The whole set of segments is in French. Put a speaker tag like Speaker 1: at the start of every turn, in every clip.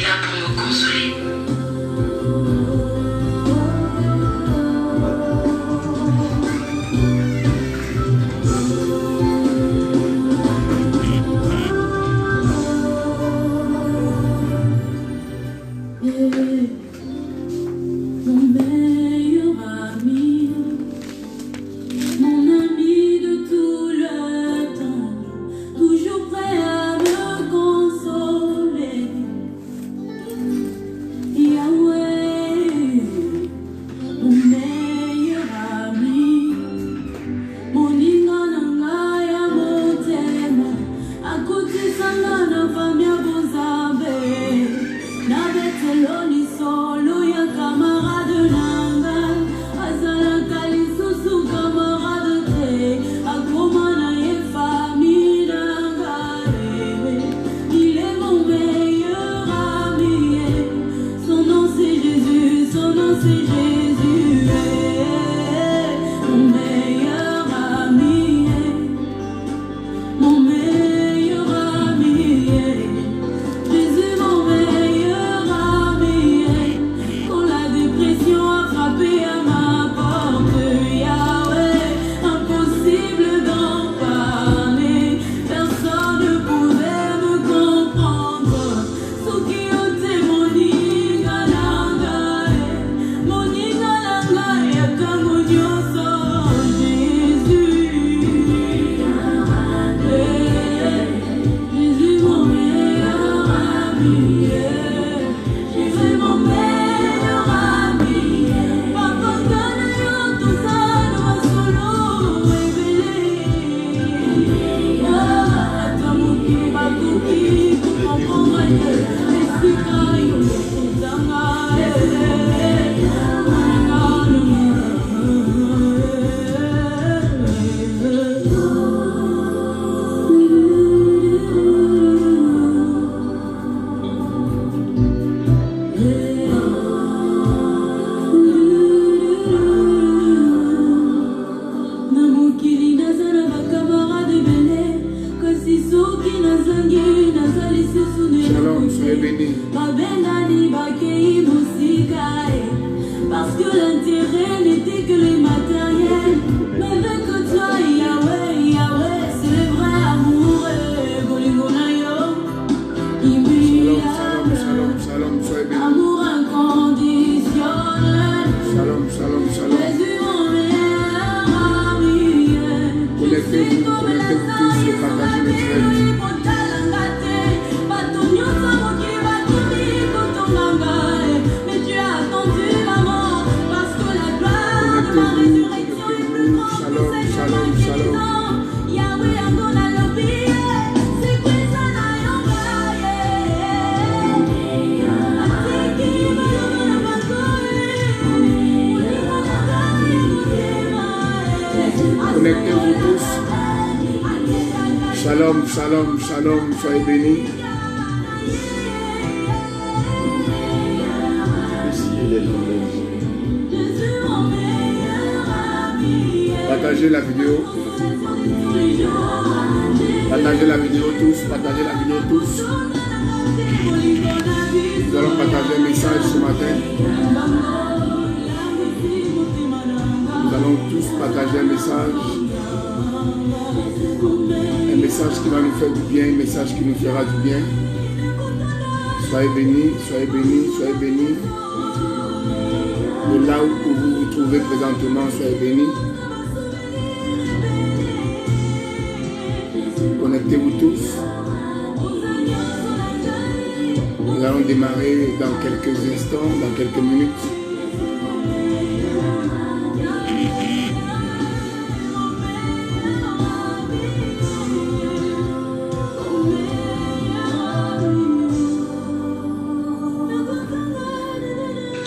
Speaker 1: là pour me consoler.
Speaker 2: Shalom, soyez bénis.
Speaker 3: Parce que l'intérêt n'était que le matériel. Mais vu que toi, Yahweh, Yahweh, c'est le vrai amour.
Speaker 2: Shalom, shalom, soyez bénis.
Speaker 3: Amour inconditionnel.
Speaker 2: Shalom, shalom, shalom.
Speaker 3: Jésus, mon meilleur ami.
Speaker 2: Connectez-vous tous et partagez le direct.
Speaker 3: Mais tu as attendu la mort parce que la gloire de la résurrection est plus grande que celle de la guérison. Yahweh a donné le billet, c'est qui ça n'a rien.
Speaker 2: Connectez-vous tous. Shalom, shalom, shalom, soyez bénis. Partagez la vidéo. Partagez la vidéo tous. Partagez la vidéo tous. Nous allons partager un message ce matin. Nous allons tous partager un message. Un message qui va nous faire du bien. Un message qui nous fera du bien. Soyez bénis, soyez bénis, soyez bénis. De là où vous vous trouvez présentement, soyez bénis. Connectez-vous tous. Nous allons démarrer dans quelques instants, dans quelques minutes.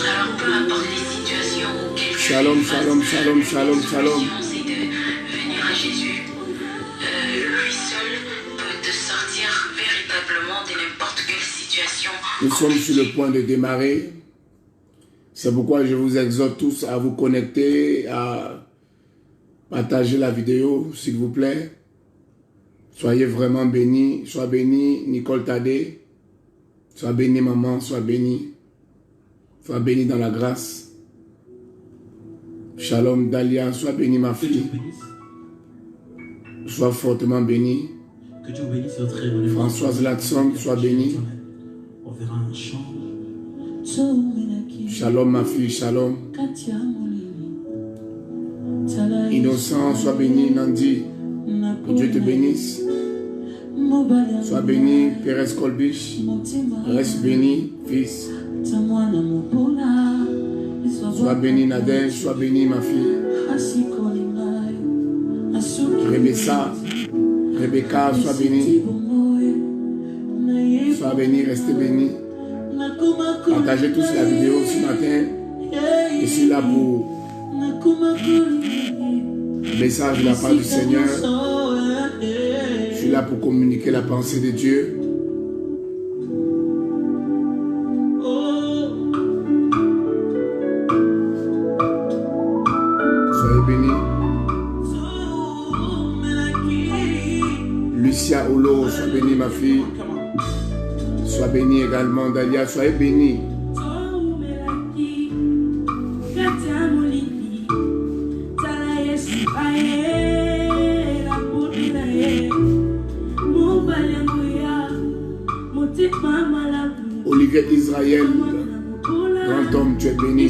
Speaker 1: Alors peu importe les situations auxquelles
Speaker 2: Shalom, shalom, shalom, shalom, shalom.
Speaker 1: c'est de venir à Jésus. Lui seul peut te sortir véritablement de n'importe quelle situation.
Speaker 2: Nous sommes sur le point de démarrer. C'est pourquoi je vous exhorte tous à vous connecter, à partager la vidéo, s'il vous plaît. Soyez vraiment bénis. Sois béni, Nicole Tadé. Sois bénie, maman, sois bénie. Sois bénie dans la grâce. Shalom, Dalia, sois bénie, ma
Speaker 4: Que Dieu
Speaker 2: fille.
Speaker 4: bénisse.
Speaker 2: Sois fortement bénie.
Speaker 4: Que Dieu bénisse votre réunion.
Speaker 2: Françoise Latson, sois bénie.
Speaker 4: On verra un chant.
Speaker 2: Shalom, ma fille, shalom. Innocent, sois béni, Nandi. Que Dieu te bénisse. Sois béni, Pérez Kolbich. Reste béni, fils. Sois béni, Nadège. Sois béni, ma fille. Rebecca, sois béni. Sois béni, restez béni. Partagez tous la vidéo ce matin. Je suis là pour le message de la part du Seigneur. Je suis là pour communiquer la pensée de Dieu. Soyez bénis. Lucia Olo, sois bénie ma fille. Sois bénie également Dalia, soyez bénie. Olivier Israël, grand homme, tu es béni.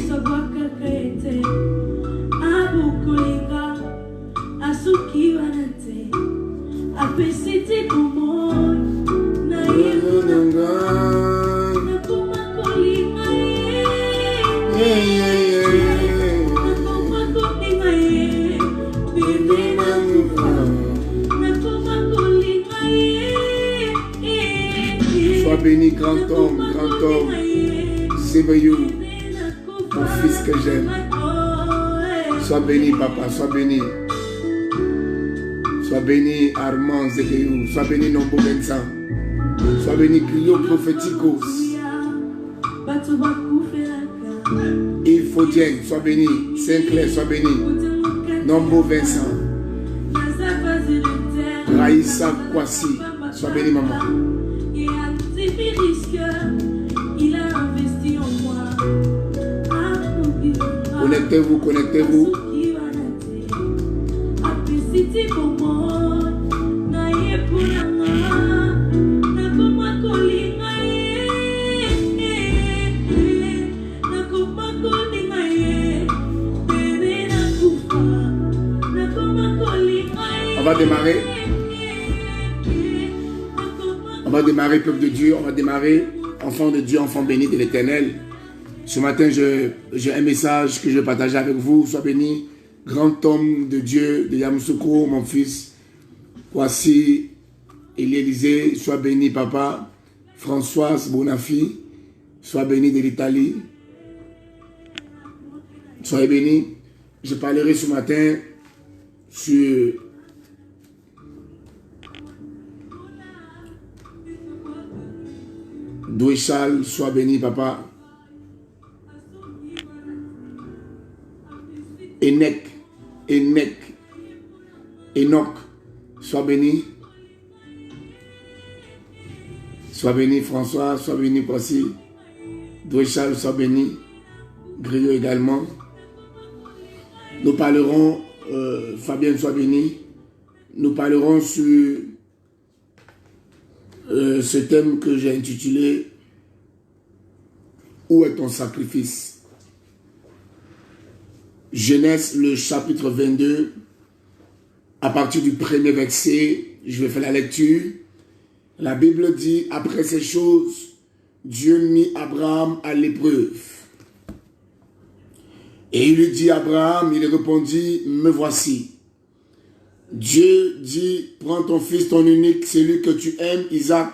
Speaker 2: Sois béni, grand homme, Zébeillou, mon fils que j'aime. Sois béni, papa, sois béni. Sois béni, Armand Zébeillou. Sois béni, Nombo Vincent. Sois béni, Clio Prophéticos. Il faut Dieng, sois béni. Saint-Clair, sois béni. Nombo Vincent. Raïssa Kwasi, sois béni, maman. Connectez-vous, connectez-vous. On va démarrer. On va démarrer, peuple de Dieu. On va démarrer, enfant de Dieu, enfant béni de l'Éternel. Ce matin, j'ai un message que je vais partager avec vous. Sois béni, grand homme de Dieu, de Yamoussoukro, mon fils. Voici Élisée, sois béni, papa. Françoise Bonafi, sois béni de l'Italie. Soyez bénis. Je parlerai ce matin sur Douéchal, sois béni, papa. Enoch, sois béni. Sois béni, François, sois béni, Poissy. Douéchal, sois béni. Griot également. Nous parlerons, Fabien, sois béni. Nous parlerons sur ce thème que j'ai intitulé « Où est ton sacrifice ?» Genèse, le chapitre 22, à partir du premier verset, je vais faire la lecture. La Bible dit, après ces choses, Dieu mit Abraham à l'épreuve. Et il lui dit, Abraham, il répondit, me voici. Dieu dit, prends ton fils, ton unique, celui que tu aimes, Isaac,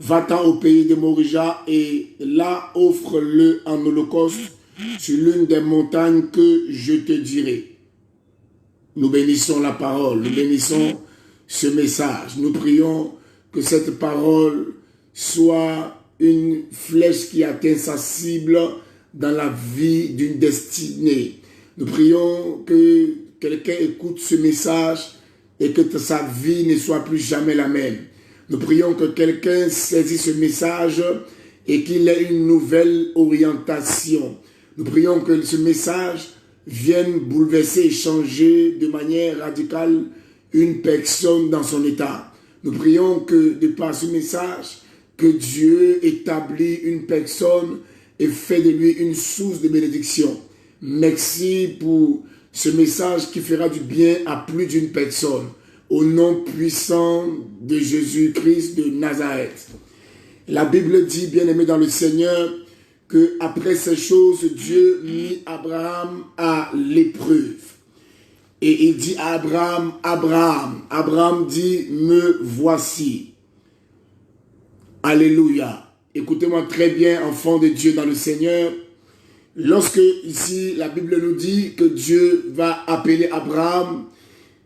Speaker 2: va-t'en au pays de Morija et là offre-le en holocauste sur l'une des montagnes que je te dirai. Nous bénissons la parole, nous bénissons ce message. Nous prions que cette parole soit une flèche qui atteint sa cible dans la vie d'une destinée. Nous prions que quelqu'un écoute ce message et que sa vie ne soit plus jamais la même. Nous prions que quelqu'un saisisse ce message et qu'il ait une nouvelle orientation. Nous prions que ce message vienne bouleverser et changer de manière radicale une personne dans son état. Nous prions que de par ce message, que Dieu établit une personne et fait de lui une source de bénédiction. Merci pour ce message qui fera du bien à plus d'une personne. Au nom puissant de Jésus-Christ de Nazareth. La Bible dit, bien-aimé dans le Seigneur, que après ces choses, Dieu mit Abraham à l'épreuve. Et il dit à Abraham, Abraham. Abraham dit, me voici. Alléluia. Écoutez-moi très bien, enfants de Dieu dans le Seigneur. Lorsque ici, la Bible nous dit que Dieu va appeler Abraham,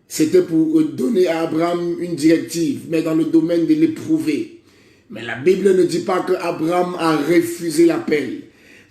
Speaker 2: c'était pour donner à Abraham une directive, mais dans le domaine de l'éprouver. Mais la Bible ne dit pas que Abraham a refusé l'appel.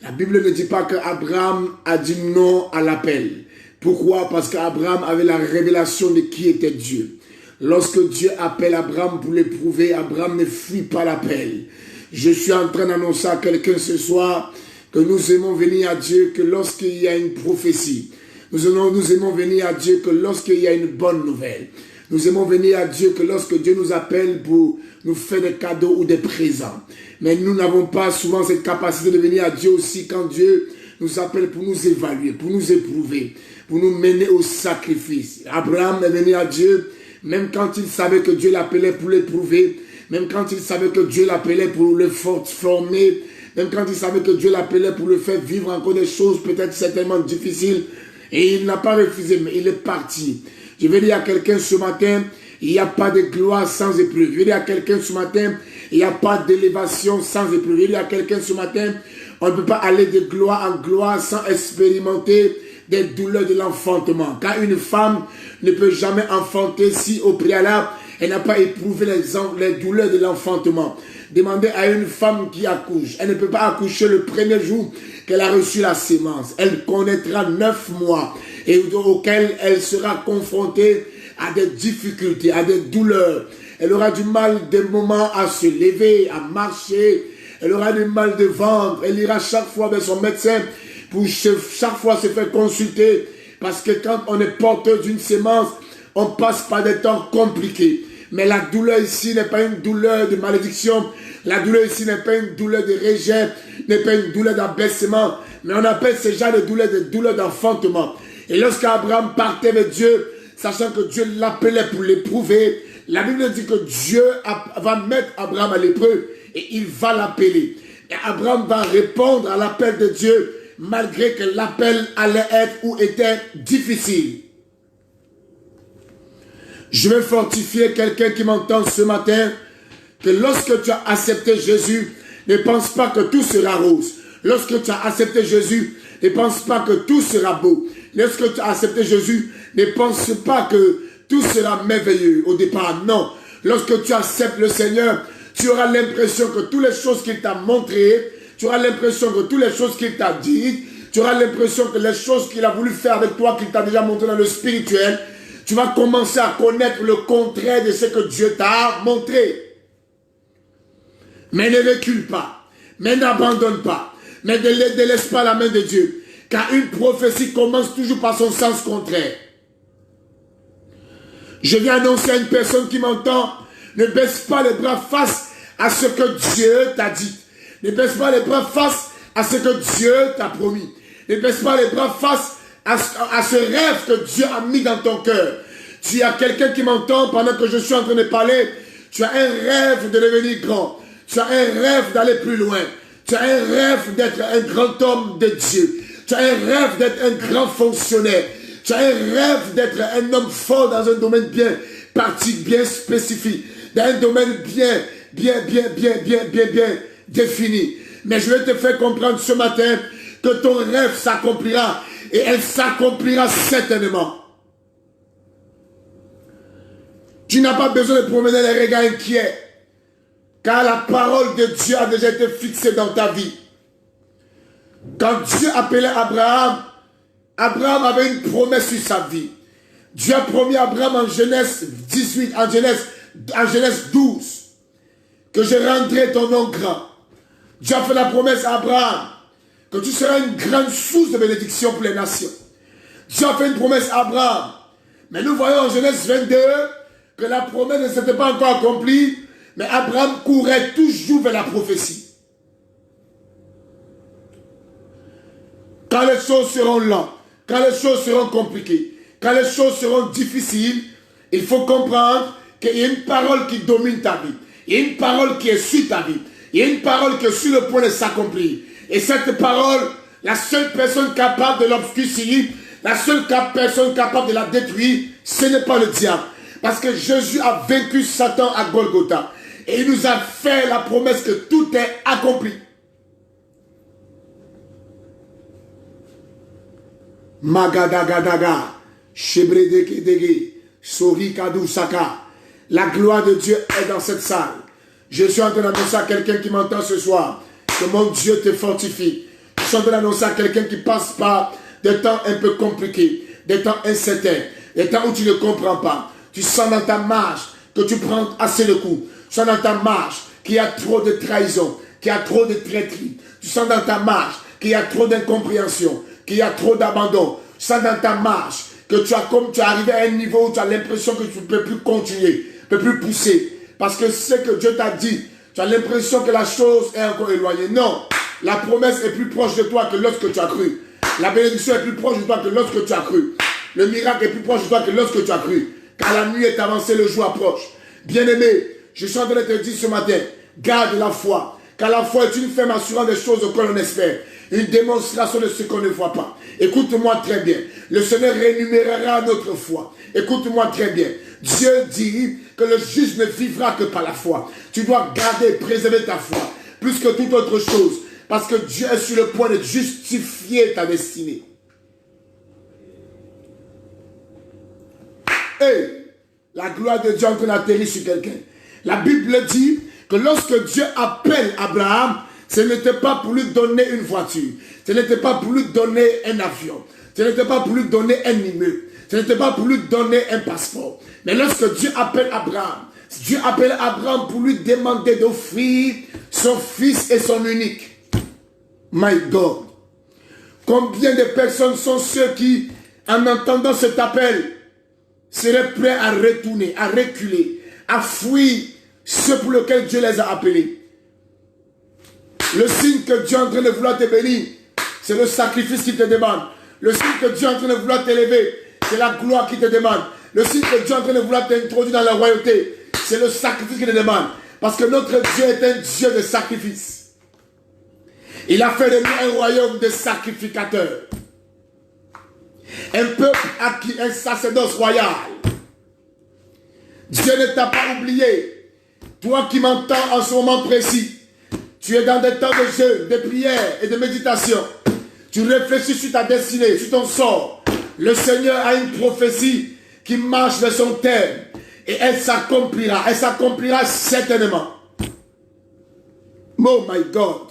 Speaker 2: La Bible ne dit pas que Abraham a dit non à l'appel. Pourquoi? Parce qu'Abraham avait la révélation de qui était Dieu. Lorsque Dieu appelle Abraham pour l'éprouver, Abraham ne fuit pas l'appel. Je suis en train d'annoncer à quelqu'un ce soir que nous aimons venir à Dieu que lorsqu'il y a une prophétie. Nous aimons venir à Dieu que lorsqu'il y a une bonne nouvelle. Nous aimons venir à Dieu que lorsque Dieu nous appelle pour nous faire des cadeaux ou des présents. Mais nous n'avons pas souvent cette capacité de venir à Dieu aussi quand Dieu nous appelle pour nous évaluer, pour nous éprouver, pour nous mener au sacrifice. Abraham est venu à Dieu même quand il savait que Dieu l'appelait pour l'éprouver, même quand il savait que Dieu l'appelait pour le former, même quand il savait que Dieu l'appelait pour le faire vivre encore des choses peut-être certainement difficiles. Et il n'a pas refusé, mais il est parti. Je vais dire à quelqu'un ce matin, il n'y a pas de gloire sans épreuve. Je vais dire à quelqu'un ce matin, il n'y a pas d'élévation sans épreuve. Je vais dire à quelqu'un ce matin, on ne peut pas aller de gloire en gloire sans expérimenter des douleurs de l'enfantement. Car une femme ne peut jamais enfanter si au préalable, elle n'a pas éprouvé les douleurs de l'enfantement. Demandez à une femme qui accouche. Elle ne peut pas accoucher le premier jour qu'elle a reçu la sémence. Elle connaîtra 9 mois et auxquels elle sera confrontée à des difficultés, à des douleurs. Elle aura du mal des moments à se lever, à marcher. Elle aura du mal de ventre. Elle ira chaque fois vers son médecin pour chaque fois se faire consulter. Parce que quand on est porteur d'une sémence, on passe par des temps compliqués. Mais la douleur ici n'est pas une douleur de malédiction. La douleur ici n'est pas une douleur de rejet, n'est pas une douleur d'abaissement. Mais on appelle ce genre de douleur des douleurs d'enfantement. Et lorsqu'Abraham partait avec Dieu, sachant que Dieu l'appelait pour l'éprouver, la Bible dit que Dieu va mettre Abraham à l'épreuve et il va l'appeler. Et Abraham va répondre à l'appel de Dieu malgré que l'appel allait être ou était difficile. Je veux fortifier quelqu'un qui m'entend ce matin que lorsque tu as accepté Jésus, ne pense pas que tout sera rose. Lorsque tu as accepté Jésus, ne pense pas que tout sera beau. Lorsque tu as accepté Jésus, ne pense pas que tout sera merveilleux au départ. Non. Lorsque tu acceptes le Seigneur, tu auras l'impression que toutes les choses qu'il t'a montrées, tu auras l'impression que toutes les choses qu'il t'a dites, tu auras l'impression que les choses qu'il a voulu faire avec toi, qu'il t'a déjà montré dans le spirituel, tu vas commencer à connaître le contraire de ce que Dieu t'a montré. Mais ne recule pas, mais n'abandonne pas, mais ne laisse pas la main de Dieu. Car une prophétie commence toujours par son sens contraire. Je viens annoncer à une personne qui m'entend, ne baisse pas les bras face à ce que Dieu t'a dit. Ne baisse pas les bras face à ce que Dieu t'a promis. Ne baisse pas les bras face à ce rêve que Dieu a mis dans ton cœur. Tu as quelqu'un qui m'entend pendant que je suis en train de parler. Tu as un rêve de devenir grand. Tu as un rêve d'aller plus loin. Tu as un rêve d'être un grand homme de Dieu. Tu as un rêve d'être un grand fonctionnaire. Tu as un rêve d'être un homme fort dans un domaine bien spécifique. Dans un domaine bien défini. Mais je vais te faire comprendre ce matin que ton rêve s'accomplira. Et elle s'accomplira certainement. Tu n'as pas besoin de promener les regards inquiets. Car la parole de Dieu a déjà été fixée dans ta vie. Quand Dieu appelait Abraham, Abraham avait une promesse sur sa vie. Dieu a promis à Abraham en Genèse 18, en Genèse 12, que je rendrai ton nom grand, Dieu a fait la promesse à Abraham que tu seras une grande source de bénédiction pour les nations. Dieu a fait une promesse à Abraham. Mais nous voyons en Genèse 22 que la promesse ne s'était pas encore accomplie, mais Abraham courait toujours vers la prophétie. Quand les choses seront lentes, quand les choses seront compliquées, quand les choses seront difficiles, il faut comprendre qu'il y a une parole qui domine ta vie. Il y a une parole qui est sur ta vie. Il y a une parole qui est sur le point de s'accomplir. Et cette parole, la seule personne capable de l'obscurcir, la seule personne capable de la détruire, ce n'est pas le diable. Parce que Jésus a vaincu Satan à Golgotha. Et il nous a fait la promesse que tout est accompli. Magadagadaga, Shebredekedege, Sorikadusaka. La gloire de Dieu est dans cette salle. Je suis en train d'annoncer à quelqu'un qui m'entend ce soir que mon Dieu te fortifie. Je suis en train d'annoncer à quelqu'un qui passe par des temps un peu compliqués, des temps incertains, des temps où tu ne comprends pas. Tu sens dans ta marche que tu prends assez de coups. Tu sens dans ta marche qu'il y a trop de trahison, qu'il y a trop de traîtrise. Tu sens dans ta marche qu'il y a trop d'incompréhension, qu'il y a trop d'abandon. Tu sens dans ta marche que tu es arrivé à un niveau où tu as l'impression que tu ne peux plus continuer, ne peux plus pousser. Parce que ce que Dieu t'a dit, tu as l'impression que la chose est encore éloignée. Non, la promesse est plus proche de toi que lorsque tu as cru. La bénédiction est plus proche de toi que lorsque tu as cru. Le miracle est plus proche de toi que lorsque tu as cru. Car la nuit est avancée, le jour approche. Bien-aimé, je suis en train de te dire ce matin, garde la foi. Car la foi est une ferme assurance des choses que l'on espère. Une démonstration de ce qu'on ne voit pas. Écoute-moi très bien. Le Seigneur rémunérera notre foi. Écoute-moi très bien. Dieu dit que le juste ne vivra que par la foi. Tu dois garder, préserver ta foi. Plus que toute autre chose. Parce que Dieu est sur le point de justifier ta destinée. Et la gloire de Dieu est en train d'atterrir sur quelqu'un. La Bible dit que lorsque Dieu appelle Abraham, ce n'était pas pour lui donner une voiture. Ce n'était pas pour lui donner un avion. Ce n'était pas pour lui donner un immeuble. Ce n'était pas pour lui donner un passeport. Mais lorsque Dieu appelle Abraham pour lui demander d'offrir son fils et son unique. My God. Combien de personnes sont ceux qui, en entendant cet appel, seraient prêts à retourner, à reculer, à fuir ce pour lequel Dieu les a appelés. Le signe que Dieu est en train de vouloir te bénir, c'est le sacrifice qui te demande. Le signe que Dieu est en train de vouloir t'élever, c'est la gloire qui te demande. Le signe que Dieu est en train de vouloir t'introduire dans la royauté, c'est le sacrifice qui te demande. Parce que notre Dieu est un Dieu de sacrifice. Il a fait de nous un royaume de sacrificateurs. Un peuple acquis, un sacerdoce royal. Dieu ne t'a pas oublié. Toi qui m'entends en ce moment précis, tu es dans des temps de jeûne, de prière et de méditation. Tu réfléchis sur ta destinée, sur ton sort. Le Seigneur a une prophétie qui marche vers son terme. Et elle s'accomplira. Elle s'accomplira certainement. Oh my God.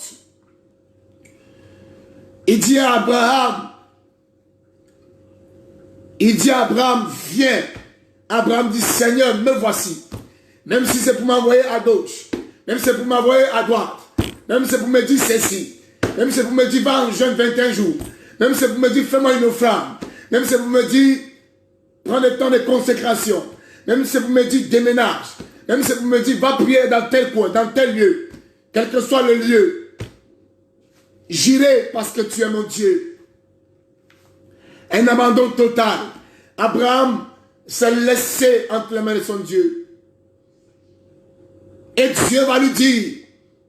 Speaker 2: Il dit à Abraham, viens. Abraham dit, Seigneur, me voici. Même si c'est pour m'envoyer à gauche, même si c'est pour m'envoyer à droite, même si c'est pour me dire ceci, même si c'est pour me dire, va en jeûne 21 jours, même si c'est pour me dire, fais-moi une offrande, même si c'est pour me dire, prends le temps de consécration, même si c'est pour me dire, déménage, même si c'est pour me dire, va prier dans tel coin, dans tel lieu, quel que soit le lieu. J'irai parce que tu es mon Dieu. Un abandon total. Abraham s'est laissé entre les mains de son Dieu. Et Dieu va lui dire,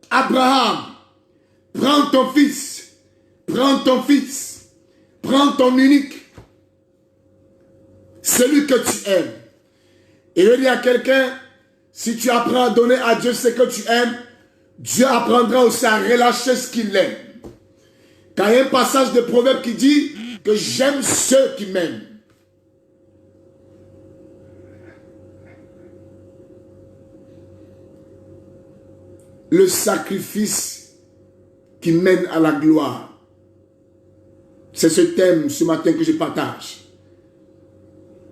Speaker 2: Abraham, prends ton fils, prends ton unique, celui que tu aimes. Et il dit à quelqu'un, si tu apprends à donner à Dieu ce que tu aimes, Dieu apprendra aussi à relâcher ce qu'il aime. Car il y a un passage de Proverbe qui dit que j'aime ceux qui m'aiment. Le sacrifice qui mène à la gloire. C'est ce thème ce matin que je partage.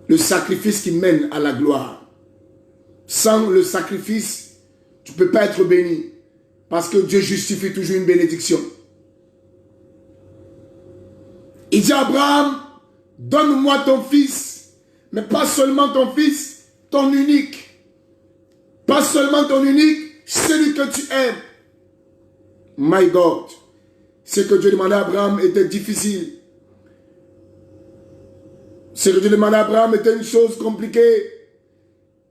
Speaker 2: Le sacrifice qui mène à la gloire. Sans le sacrifice, tu ne peux pas être béni. Parce que Dieu justifie toujours une bénédiction. Il dit à Abraham, donne-moi ton fils, mais pas seulement ton fils, ton unique. Pas seulement ton unique, celui que tu aimes. My God. Ce que Dieu demandait à Abraham était difficile. Ce que Dieu demandait à Abraham était une chose compliquée.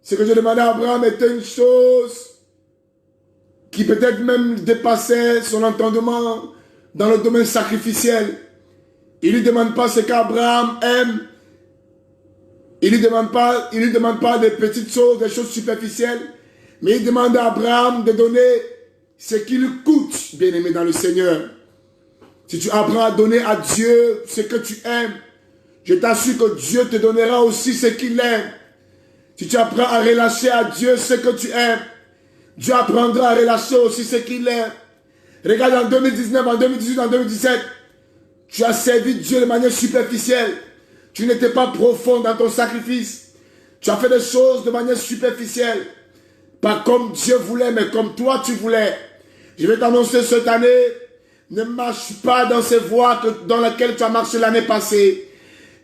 Speaker 2: Ce que Dieu demandait à Abraham était une chose qui peut-être même dépassait son entendement dans le domaine sacrificiel. Il ne lui demande pas ce qu'Abraham aime. Il ne lui demande pas des petites choses, des choses superficielles. Mais il demande à Abraham de donner ce qui lui coûte, bien-aimé dans le Seigneur. Si tu apprends à donner à Dieu ce que tu aimes, je t'assure que Dieu te donnera aussi ce qu'il aime. Si tu apprends à relâcher à Dieu ce que tu aimes, Dieu apprendra à relâcher aussi ce qu'il aime. Regarde en 2019, en 2018, en 2017, tu as servi Dieu de manière superficielle. Tu n'étais pas profond dans ton sacrifice. Tu as fait des choses de manière superficielle. Pas comme Dieu voulait, mais comme toi tu voulais. Je vais t'annoncer cette année, ne marche pas dans ces voies dans lesquelles tu as marché l'année passée.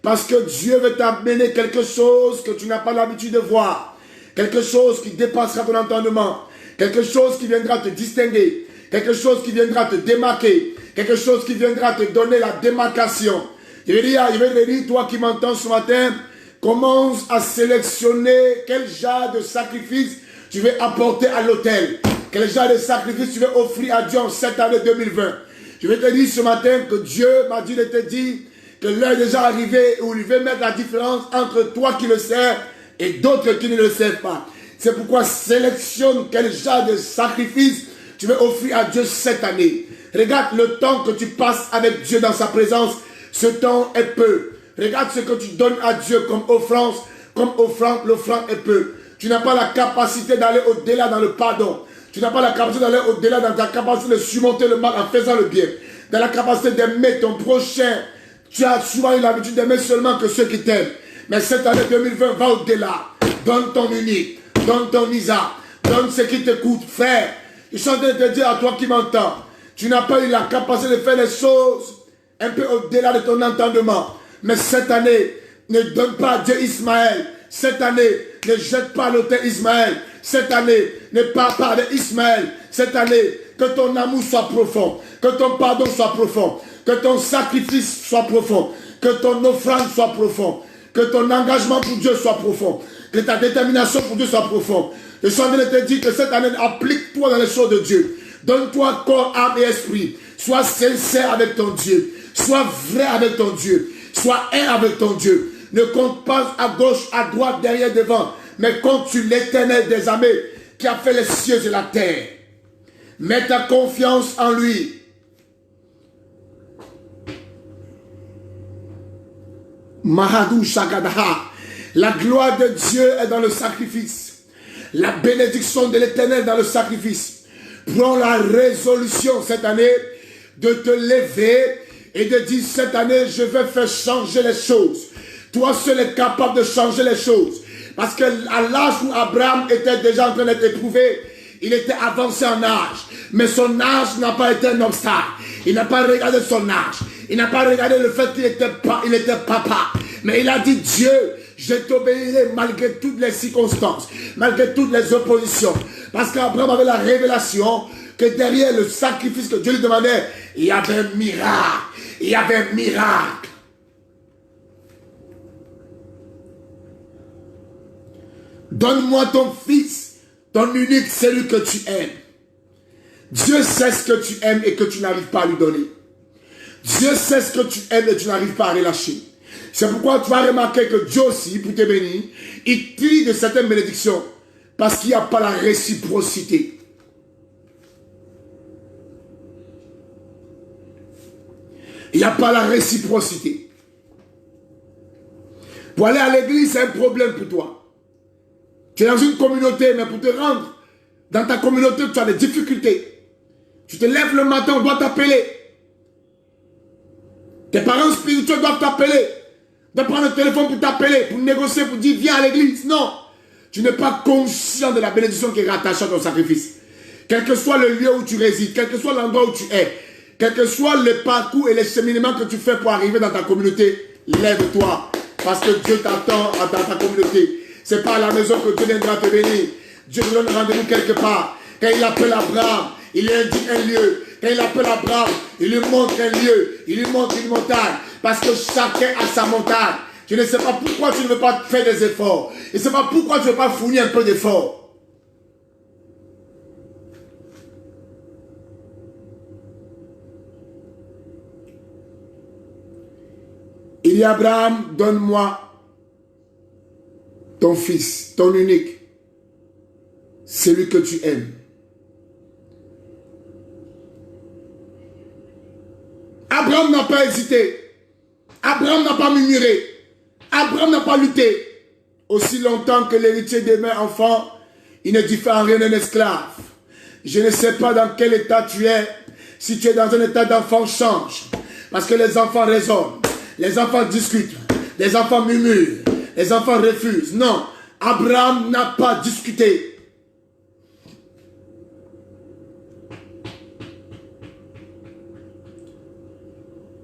Speaker 2: Parce que Dieu veut t'amener quelque chose que tu n'as pas l'habitude de voir. Quelque chose qui dépassera ton entendement. Quelque chose qui viendra te distinguer. Quelque chose qui viendra te démarquer. Quelque chose qui viendra te donner la démarcation. Je vais te dire, toi qui m'entends ce matin, commence à sélectionner quel genre de sacrifice tu veux apporter à l'autel. Quel genre de sacrifice tu veux offrir à Dieu en cette année 2020. Je vais te dire ce matin que Dieu m'a dit de te dire que l'heure est déjà arrivée où il veut mettre la différence entre toi qui le sers et d'autres qui ne le servent pas. C'est pourquoi sélectionne quel genre de sacrifice tu veux offrir à Dieu cette année. Regarde le temps que tu passes avec Dieu dans sa présence. Ce temps est peu. Regarde ce que tu donnes à Dieu comme offrande. L'offrande est peu. Tu n'as pas la capacité d'aller au-delà dans le pardon. Tu n'as pas la capacité d'aller au-delà dans ta capacité de surmonter le mal en faisant le bien. Dans la capacité d'aimer ton prochain. Tu as souvent eu l'habitude d'aimer seulement que ceux qui t'aiment. Mais cette année 2020 va au-delà. Donne ton unique. Donne ton Isaac. Donne ce qui te coûte. Frère, je suis en train de te dire à toi qui m'entends. Tu n'as pas eu la capacité de faire les choses un peu au-delà de ton entendement. Mais cette année, ne donne pas à Dieu Ismaël. Cette année, ne jette pas l'autel Ismaël. Cette année, ne parle pas d'Ismaël. Cette année, que ton amour soit profond. Que ton pardon soit profond. Que ton sacrifice soit profond. Que ton offrande soit profond. Que ton engagement pour Dieu soit profond. Que ta détermination pour Dieu soit profonde. Je suis en train de te dire que cette année, applique-toi dans les choses de Dieu. Donne-toi corps, âme et esprit. Sois sincère avec ton Dieu. Sois vrai avec ton Dieu. Sois un avec ton Dieu. Ne compte pas à gauche, à droite, derrière, devant. Mais compte sur l'Éternel des armées qui a fait les cieux et la terre. Mets ta confiance en lui. Mahadou Shagadaha. La gloire de Dieu est dans le sacrifice. La bénédiction de l'Éternel dans le sacrifice. Prends la résolution cette année de te lever et de dire cette année je vais faire changer les choses. Toi seul es capable de changer les choses. Parce que à l'âge où Abraham était déjà en train d'être éprouvé, il était avancé en âge. Mais son âge n'a pas été un obstacle. Il n'a pas regardé son âge. Il n'a pas regardé le fait qu'il était papa. Mais il a dit Dieu, je t'obéirai malgré toutes les circonstances, malgré toutes les oppositions. Parce qu'Abraham avait la révélation que derrière le sacrifice que Dieu lui demandait, il y avait un miracle. Il y avait un miracle. Donne-moi ton fils, ton unique, celui que tu aimes. Dieu sait ce que tu aimes et que tu n'arrives pas à lui donner. Dieu sait ce que tu aimes et tu n'arrives pas à relâcher. C'est pourquoi tu vas remarquer que Dieu aussi, pour te bénir, il tire de certaines bénédictions parce qu'il n'y a pas la réciprocité. Il n'y a pas la réciprocité. Pour aller à l'église, c'est un problème pour toi. Tu es dans une communauté, mais pour te rendre dans ta communauté, tu as des difficultés. Tu te lèves le matin, on doit t'appeler. Tes parents spirituels doivent t'appeler. De prendre le téléphone pour t'appeler, pour négocier, pour dire viens à l'église. Non. Tu n'es pas conscient de la bénédiction qui est rattachée à ton sacrifice. Quel que soit le lieu où tu résides, quel que soit l'endroit où tu es, quel que soit le parcours et les cheminements que tu fais pour arriver dans ta communauté, lève-toi. Parce que Dieu t'attend dans ta communauté. Ce n'est pas à la maison que Dieu viendra te bénir. Dieu te donne rendez-vous quelque part. Quand il appelle Abraham, il lui indique un lieu. Quand il appelle Abraham, il lui montre un lieu. Il lui montre une montagne. Parce que chacun a sa montagne. Je ne sais pas pourquoi tu ne veux pas faire des efforts. Je ne sais pas pourquoi tu ne veux pas fournir un peu d'efforts. Il dit Abraham, donne-moi ton fils, ton unique, celui que tu aimes. Abraham n'a pas hésité. Abraham n'a pas murmuré. Abraham n'a pas lutté. Aussi longtemps que l'héritier demeure enfant, il ne diffère en rien d'un esclave. Je ne sais pas dans quel état tu es. Si tu es dans un état d'enfant, change. Parce que les enfants raisonnent. Les enfants discutent. Les enfants murmurent. Les enfants refusent. Non, Abraham n'a pas discuté.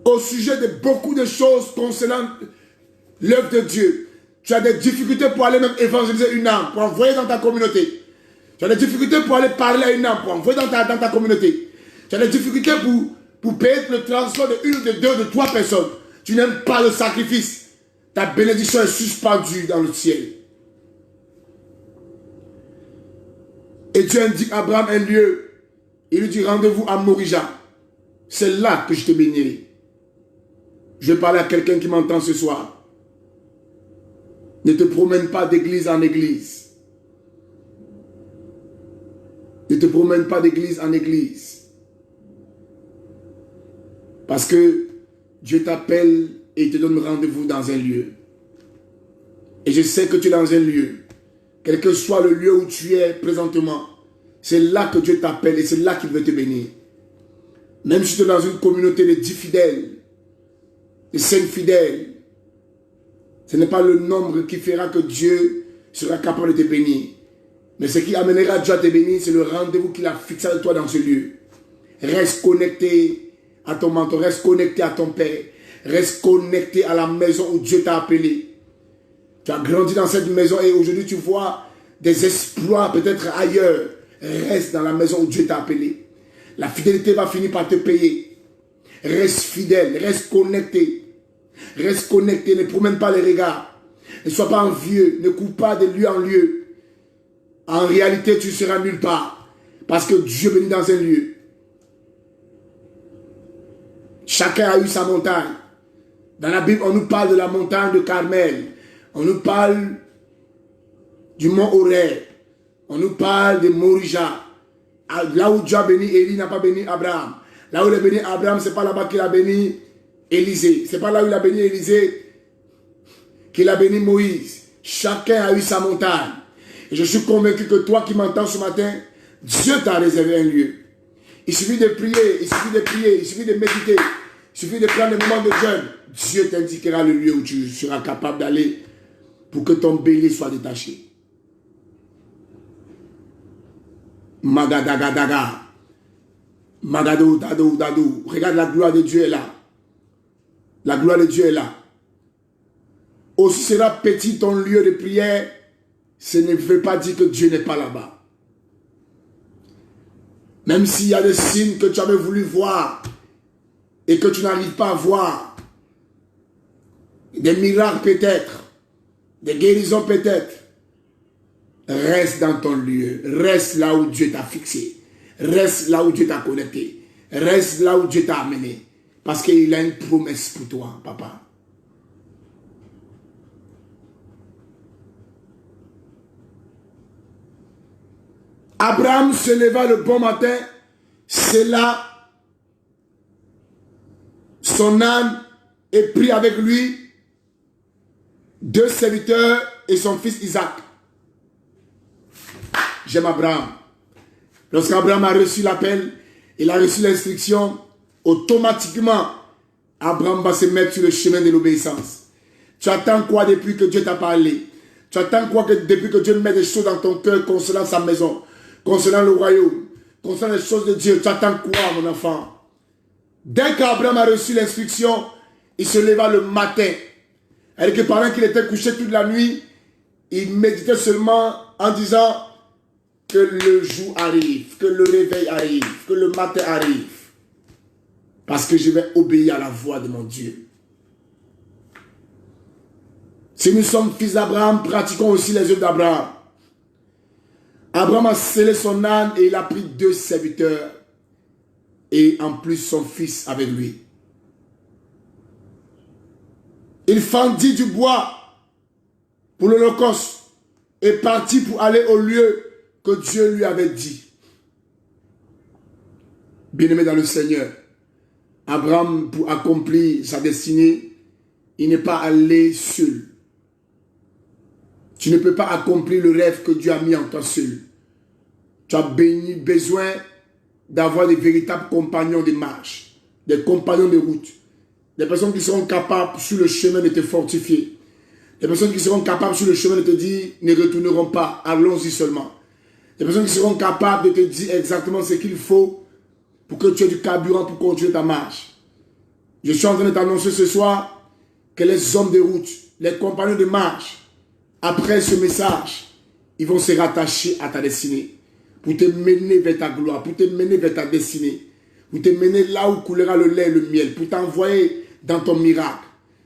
Speaker 2: Au sujet de beaucoup de choses concernant l'œuvre de Dieu, tu as des difficultés pour aller même évangéliser une âme, pour envoyer dans ta communauté. Tu as des difficultés pour aller parler à une âme, pour envoyer dans ta communauté. Tu as des difficultés pour payer le transport de une, de deux, de trois personnes. Tu n'aimes pas le sacrifice. Ta bénédiction est suspendue dans le ciel. Et Dieu indique à Abraham un lieu. Il lui dit rendez-vous à Morija. C'est là que je te bénirai. Je vais parler à quelqu'un qui m'entend ce soir. Ne te promène pas d'église en église. Ne te promène pas d'église en église. Parce que Dieu t'appelle et il te donne rendez-vous dans un lieu. Et je sais que tu es dans un lieu. Quel que soit le lieu où tu es présentement, c'est là que Dieu t'appelle et c'est là qu'il veut te bénir. Même si tu es dans une communauté de 10 fidèles, de 5 fidèles, ce n'est pas le nombre qui fera que Dieu sera capable de te bénir. Mais ce qui amènera Dieu à te bénir, c'est le rendez-vous qu'il a fixé avec toi dans ce lieu. Reste connecté à ton mentor, reste connecté à ton Père, reste connecté à la maison où Dieu t'a appelé. Tu as grandi dans cette maison et aujourd'hui tu vois des exploits peut-être ailleurs. Reste dans la maison où Dieu t'a appelé. La fidélité va finir par te payer. Reste fidèle, reste connecté. Reste connecté, ne promène pas les regards. Ne sois pas envieux, ne cours pas de lieu en lieu. En réalité, tu seras nulle part. Parce que Dieu bénit dans un lieu. Chacun a eu sa montagne. Dans la Bible, on nous parle de la montagne de Carmel. On nous parle du mont Horeb. On nous parle de Morija. Là où Dieu a béni Élie, n'a pas béni Abraham. Là où il a béni Abraham, ce n'est pas là-bas qu'il a béni Élisée. Ce n'est pas là où il a béni Élisée qu'il a béni Moïse. Chacun a eu sa montagne. Et je suis convaincu que toi qui m'entends ce matin, Dieu t'a réservé un lieu. Il suffit de prier, il suffit de prier, il suffit de méditer, il suffit de prendre des moments de jeûne. Dieu t'indiquera le lieu où tu seras capable d'aller pour que ton bélier soit détaché. Magadagadaga. Magadou, dadou, dadou. Regarde, la gloire de Dieu est là. La gloire de Dieu est là. Aussi sera petit ton lieu de prière, ce ne veut pas dire que Dieu n'est pas là-bas. Même s'il y a des signes que tu avais voulu voir et que tu n'arrives pas à voir, des miracles peut-être, des guérisons peut-être, reste dans ton lieu, reste là où Dieu t'a fixé, reste là où Dieu t'a connecté, reste là où Dieu t'a amené, parce qu'il a une promesse pour toi, papa. Abraham se leva le bon matin, c'est là son âne et prit avec lui 2 serviteurs et son fils Isaac. J'aime Abraham. Lorsqu'Abraham a reçu l'appel, il a reçu l'instruction, automatiquement, Abraham va se mettre sur le chemin de l'obéissance. Tu attends quoi depuis que Dieu t'a parlé? Tu attends quoi depuis que Dieu met des choses dans ton cœur concernant sa maison, concernant le royaume, concernant les choses de Dieu, tu attends quoi, mon enfant? Dès qu'Abraham a reçu l'instruction, il se leva le matin. Et que pendant qu'il était couché toute la nuit, il méditait seulement en disant que le jour arrive, que le réveil arrive, que le matin arrive. Parce que je vais obéir à la voix de mon Dieu. Si nous sommes fils d'Abraham, pratiquons aussi les œuvres d'Abraham. Abraham a scellé son âne et il a pris 2 serviteurs et en plus son fils avec lui. Il fendit du bois pour l'Holocauste et partit pour aller au lieu que Dieu lui avait dit. Bien-aimé dans le Seigneur, Abraham, pour accomplir sa destinée, il n'est pas allé seul. Tu ne peux pas accomplir le rêve que Dieu a mis en toi seul. Tu as besoin d'avoir des véritables compagnons de marche, des compagnons de route, des personnes qui seront capables sur le chemin de te fortifier, des personnes qui seront capables sur le chemin de te dire ne retourneront pas, allons-y seulement. Des personnes qui seront capables de te dire exactement ce qu'il faut pour que tu aies du carburant pour continuer ta marche. Je suis en train de t'annoncer ce soir que les hommes de route, les compagnons de marche, après ce message, ils vont se rattacher à ta destinée pour te mener vers ta gloire, pour te mener vers ta destinée, pour te mener là où coulera le lait et le miel, pour t'envoyer dans ton miracle.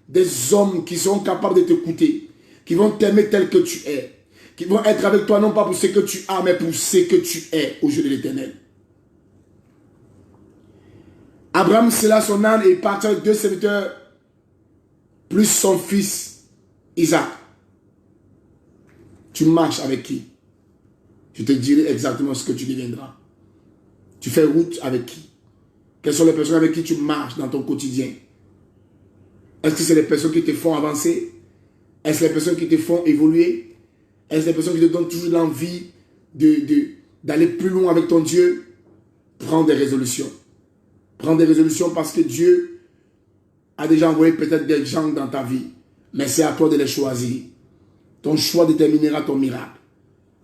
Speaker 2: Des hommes qui sont capables de t'écouter, qui vont t'aimer tel que tu es, qui vont être avec toi non pas pour ce que tu as, mais pour ce que tu es au jeu de l'Éternel. Abraham scella son âne et partit avec 2 serviteurs, plus son fils Isaac. Tu marches avec qui? Je te dirai exactement ce que tu deviendras. Tu fais route avec qui? Quelles sont les personnes avec qui tu marches dans ton quotidien? Est-ce que c'est les personnes qui te font avancer? Est-ce les personnes qui te font évoluer? Est-ce les personnes qui te donnent toujours l'envie d'aller plus loin avec ton Dieu? Prends des résolutions. Prends des résolutions parce que Dieu a déjà envoyé peut-être des gens dans ta vie. Mais c'est à toi de les choisir. Ton choix déterminera ton miracle.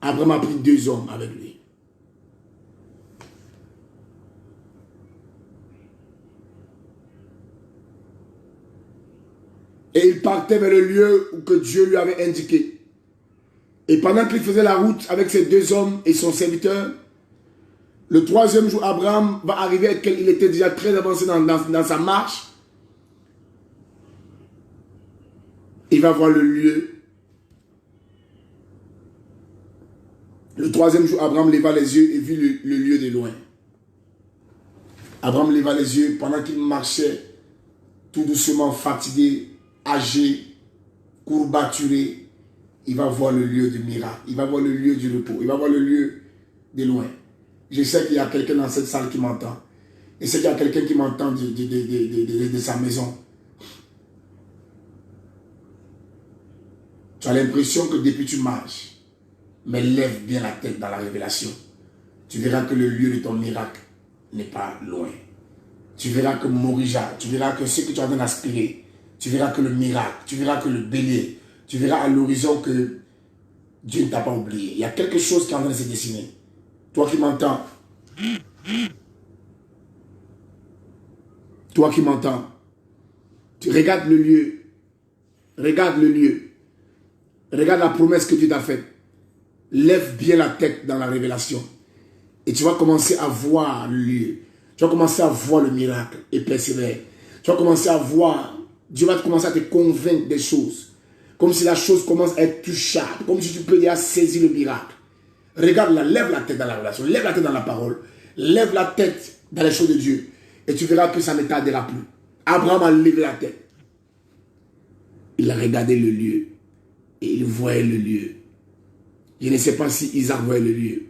Speaker 2: Abraham a pris 2 hommes avec lui. Et il partait vers le lieu que Dieu lui avait indiqué. Et pendant qu'il faisait la route avec ces 2 hommes et son serviteur, le 3e jour, Abraham va arriver, il était déjà très avancé dans sa marche. Il va voir le lieu. Le 3e jour, Abraham leva les yeux et vit le lieu de loin. Abraham leva les yeux pendant qu'il marchait tout doucement, fatigué, âgé, courbaturé. Il va voir le lieu du miracle. Il va voir le lieu du repos. Il va voir le lieu de loin. Je sais qu'il y a quelqu'un dans cette salle qui m'entend. Et c'est qu'il y a quelqu'un qui m'entend de sa maison. Tu as l'impression que depuis tu marches. Mais lève bien la tête dans la révélation. Tu verras que le lieu de ton miracle n'est pas loin. Tu verras que Morija, tu verras que ce que tu es en train d'aspirer, tu verras que le miracle, tu verras que le bélier, tu verras à l'horizon que Dieu ne t'a pas oublié. Il y a quelque chose qui est en train de se dessiner. Toi qui m'entends, toi qui m'entends, tu regardes le lieu, regarde le lieu, regarde la promesse que Dieu t'a faite. Lève bien la tête dans la révélation. Et tu vas commencer à voir le lieu. Tu vas commencer à voir le miracle et persévérer. Tu vas commencer à voir, Dieu va commencer à te convaincre des choses. Comme si la chose commence à être touchable. Comme si tu peux déjà saisir le miracle. Regarde là, lève la tête dans la révélation. Lève la tête dans la parole. Lève la tête dans les choses de Dieu. Et tu verras que ça ne tardera plus. Abraham a levé la tête. Il a regardé le lieu. Et il voyait le lieu. Je ne sais pas si Isaac voyait le lieu.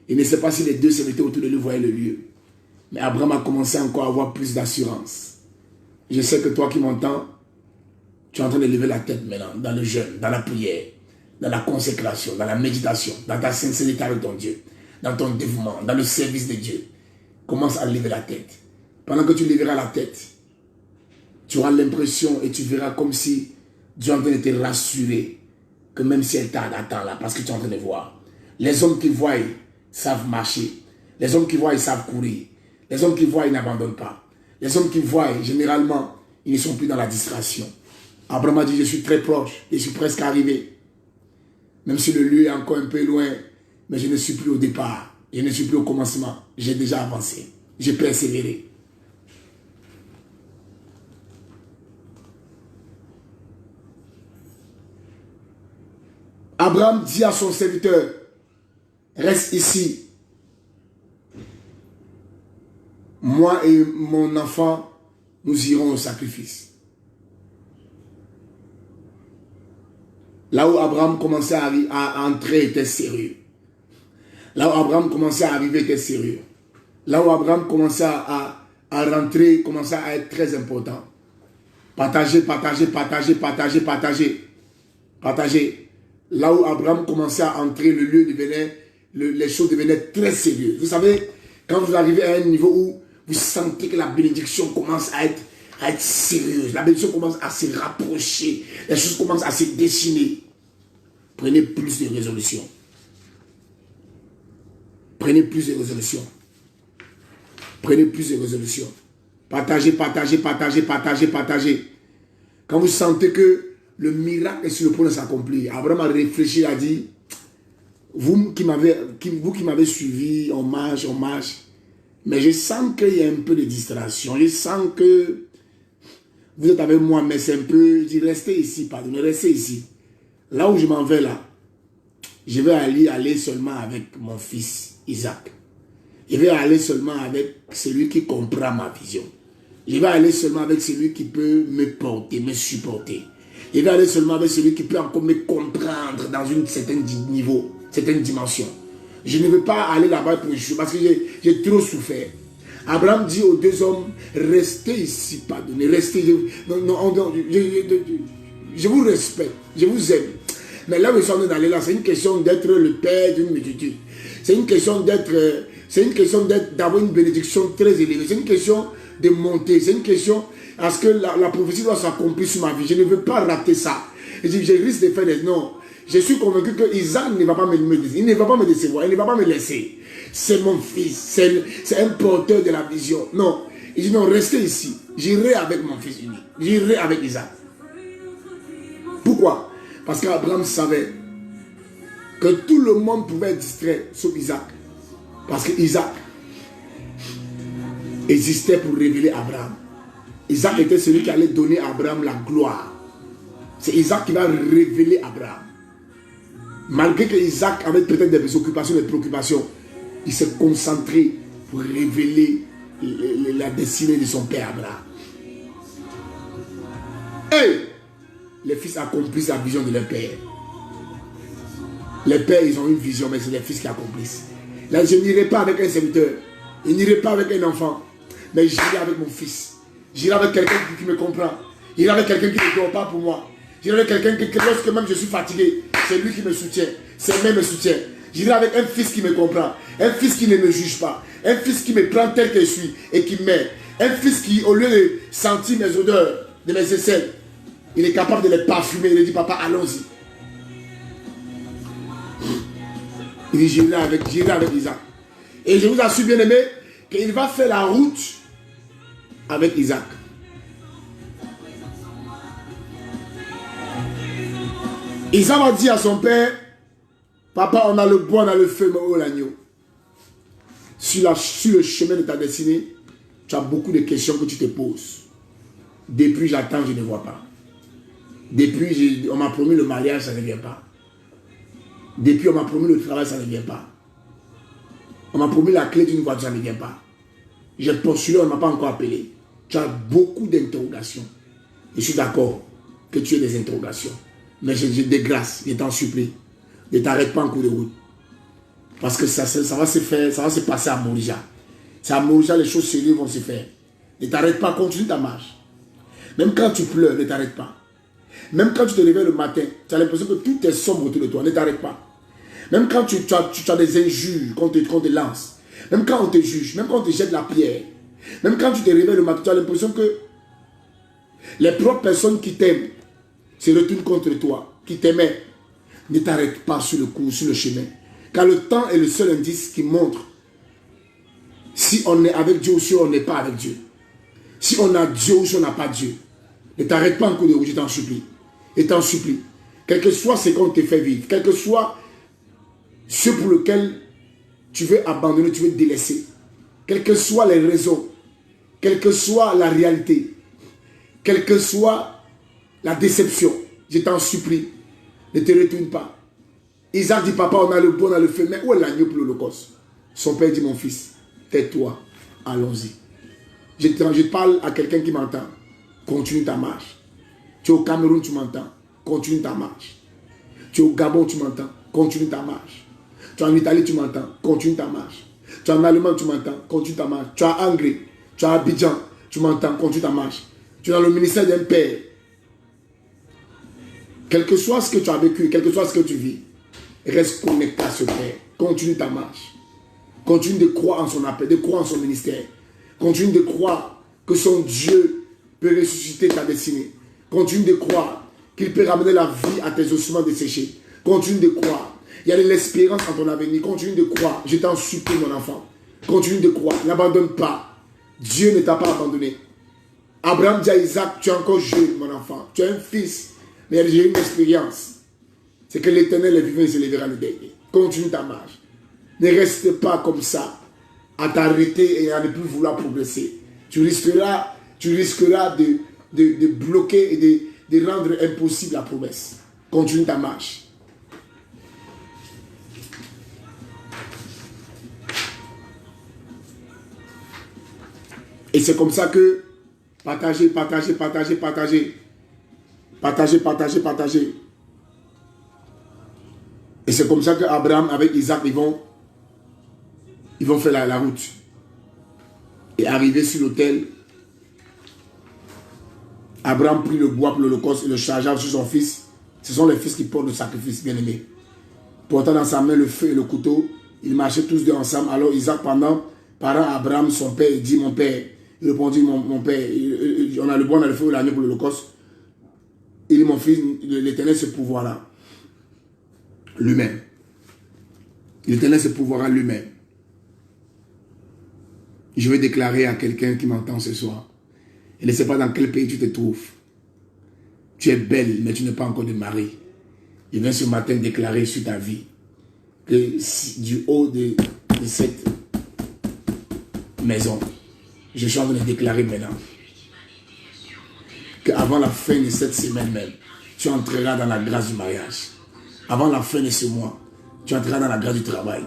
Speaker 2: Je ne sais pas si les 2 serviteurs autour de lui voyaient le lieu. Mais Abraham a commencé encore à avoir plus d'assurance. Je sais que toi qui m'entends, tu es en train de lever la tête maintenant, dans le jeûne, dans la prière, dans la consécration, dans la méditation, dans ta sincérité avec ton Dieu, dans ton dévouement, dans le service de Dieu. Commence à lever la tête. Pendant que tu lèveras la tête, tu auras l'impression et tu verras comme si Dieu est en train de te rassurer que même si elle tarde, attends là, parce que tu es en train de voir. Les hommes qui voient savent marcher. Les hommes qui voient, ils savent courir. Les hommes qui voient, ils n'abandonnent pas. Les hommes qui voient, généralement, ils ne sont plus dans la distraction. Abraham a dit, je suis très proche, je suis presque arrivé. Même si le lieu est encore un peu loin, mais je ne suis plus au départ. Je ne suis plus au commencement. J'ai déjà avancé. J'ai persévéré. Abraham dit à son serviteur, reste ici. Moi et mon enfant, nous irons au sacrifice. Là où Abraham commençait à entrer était sérieux. Là où Abraham commençait à arriver était sérieux. Là où Abraham commençait à rentrer, commençait à être très important. Partager, partager, partager, partager, partager. Partager. Là où Abraham commençait à entrer, le lieu devenait, les choses devenaient très sérieuses. Vous savez, quand vous arrivez à un niveau où vous sentez que la bénédiction commence à être sérieuse, la bénédiction commence à se rapprocher, les choses commencent à se dessiner, prenez plus de résolutions. Prenez plus de résolutions. Prenez plus de résolutions. Partagez, partagez, partagez, partagez, partagez. Quand vous sentez que le miracle est sur le point de s'accomplir, Abraham a réfléchi, a dit, vous qui m'avez suivi, on marche, mais je sens qu'il y a un peu de distraction. Je sens que vous êtes avec moi, mais c'est un peu, je dis, restez ici, pardonnez, restez ici. Là où je m'en vais là, je vais aller seulement avec mon fils Isaac. Je vais aller seulement avec celui qui comprend ma vision. Je vais aller seulement avec celui qui peut me porter, me supporter. Je vais aller seulement avec celui qui peut encore me comprendre dans un certain niveau, certaine dimension. Je ne veux pas aller là-bas pour jouer parce que j'ai trop souffert. Abraham dit aux deux hommes, restez ici, pardonnez, restez. Je vous respecte, je vous aime. Mais là où nous sommes d'aller là, c'est une question d'être le père d'une multitude. C'est une question d'avoir une bénédiction très élevée. C'est une question de monter. C'est une question parce que la prophétie doit s'accomplir sur ma vie. Je ne veux pas rater ça. Et je risque de faire des non. Je suis convaincu que Isaac ne va pas me décevoir. Il ne va pas me laisser. C'est mon fils. C'est un porteur de la vision. Non. Il dit non, restez ici. J'irai avec mon fils unique. J'irai avec Isaac. Pourquoi? Parce qu'Abraham savait que tout le monde pouvait être distrait sauf Isaac. Parce que Isaac existait pour révéler Abraham. Isaac était celui qui allait donner à Abraham la gloire. C'est Isaac qui va révéler Abraham. Malgré que Isaac avait peut-être des occupations, des préoccupations, il s'est concentré pour révéler la destinée de son père Abraham. Et les fils accomplissent la vision de leur père. Les pères, ils ont une vision, mais c'est les fils qui accomplissent. Là, je n'irai pas avec un serviteur. Je n'irai pas avec un enfant. Mais j'irai avec mon fils. J'irai avec quelqu'un qui me comprend. J'irai avec quelqu'un qui ne dort pas pour moi. J'irai avec quelqu'un qui, lorsque même je suis fatigué, c'est lui qui me soutient. C'est même me soutient. J'irai avec un fils qui me comprend. Un fils qui ne me juge pas. Un fils qui me prend tel que je suis et qui m'aide. Un fils qui, au lieu de sentir mes odeurs, de mes aisselles, il est capable de les parfumer. Il dit, papa, allons-y. Il dit, j'irai avec Isaac. Et je vous assure, bien aimé, qu'il va faire la route avec Isaac. Isaac va dire à son père, papa, on a le bois, on a le feu, mais où est l'agneau? Sur le chemin de ta destinée, tu as beaucoup de questions que tu te poses. Depuis, j'attends, je ne vois pas. Depuis, on m'a promis le mariage, ça ne vient pas. Depuis, on m'a promis le travail, ça ne vient pas. On m'a promis la clé d'une voiture, ça ne vient pas. J'ai postulé, on ne m'a pas encore appelé. Tu as beaucoup d'interrogations. Je suis d'accord que tu aies des interrogations. Mais j'ai des grâces, je t'en supplie. Ne t'arrête pas en cours de route. Parce que ça va se faire, ça va se passer à Morija. C'est à Morija, les choses sérieuses vont se faire. Ne t'arrête pas, continue ta marche. Même quand tu pleures, ne t'arrête pas. Même quand tu te réveilles le matin, tu as l'impression que tout est sombre autour de toi, ne t'arrête pas. Même quand tu as des injures qu'on te lance, même quand on te juge, même quand on te jette la pierre, même quand tu te réveilles le matin, tu as l'impression que les propres personnes qui t'aiment se retournent contre toi, qui t'aimaient. Ne t'arrête pas sur le chemin. Car le temps est le seul indice qui montre Si on est avec Dieu ou si on n'est pas avec Dieu. Si on a Dieu ou si on n'a pas Dieu. Ne t'arrête pas en coup de rouge, je t'en supplie. Et t'en supplie. Quel que soit ce qu'on te fait vivre, quel que soit ce pour lequel tu veux abandonner, tu veux délaisser, quelles que soient les raisons, quelle que soit la réalité, quelle que soit la déception, je t'en supplie, ne te retourne pas. Isaac dit, papa, on a le bon, on a le feu, mais où est l'agneau pour l'Holocauste? Son père dit, mon fils, tais-toi, allons-y. Je parle à quelqu'un qui m'entend, continue ta marche. Tu es au Cameroun, tu m'entends, continue ta marche. Tu es au Gabon, tu m'entends, continue ta marche. Tu es en Italie, tu m'entends, continue ta marche. Tu es en Allemagne, tu m'entends, continue ta marche. Tu es à Angers, tu es à Abidjan, tu m'entends, continue ta marche. Tu es dans le ministère d'un père. Quel que soit ce que tu as vécu, quel que soit ce que tu vis, reste connecté à ce père. Continue ta marche. Continue de croire en son appel, de croire en son ministère. Continue de croire que son Dieu peut ressusciter ta destinée. Continue de croire qu'il peut ramener la vie à tes ossements desséchés. Continue de croire. Il y a de l'espérance en ton avenir. Continue de croire. Je t'en supplie, mon enfant. Continue de croire. N'abandonne pas. Dieu ne t'a pas abandonné. Abraham dit à Isaac, tu es encore jeune, mon enfant. Tu es un fils. Mais j'ai une expérience. C'est que l'Éternel est vivant et se lèvera le dernier. Continue ta marche. Ne reste pas comme ça, à t'arrêter et à ne plus vouloir progresser. Tu risqueras de bloquer et de rendre impossible la promesse. Continue ta marche. Et c'est comme ça que partager. Et c'est comme ça que Abraham avec Isaac, ils vont faire la route. Et arrivé sur l'autel, Abraham prit le bois pour l'Holocauste et le chargea sur son fils. Ce sont les fils qui portent le sacrifice, bien aimé. Portant dans sa main le feu et le couteau, ils marchaient tous deux ensemble. Alors Isaac, parlant à Abraham, son père, il dit, mon père. Il répondit, mon père, on a le bois, on a le feu et l'agneau pour l'Holocauste. Il dit, mon fils, l'Éternel se pourvoira lui-même. L'Éternel se pourvoira lui-même. Je vais déclarer à quelqu'un qui m'entend ce soir. Je ne sais pas dans quel pays tu te trouves. Tu es belle, mais tu n'es pas encore de mari. Je viens ce matin déclarer sur ta vie que du haut de cette maison, je suis en train de déclarer maintenant qu'avant la fin de cette semaine même, tu entreras dans la grâce du mariage. Avant la fin de ce mois, tu entreras dans la grâce du travail.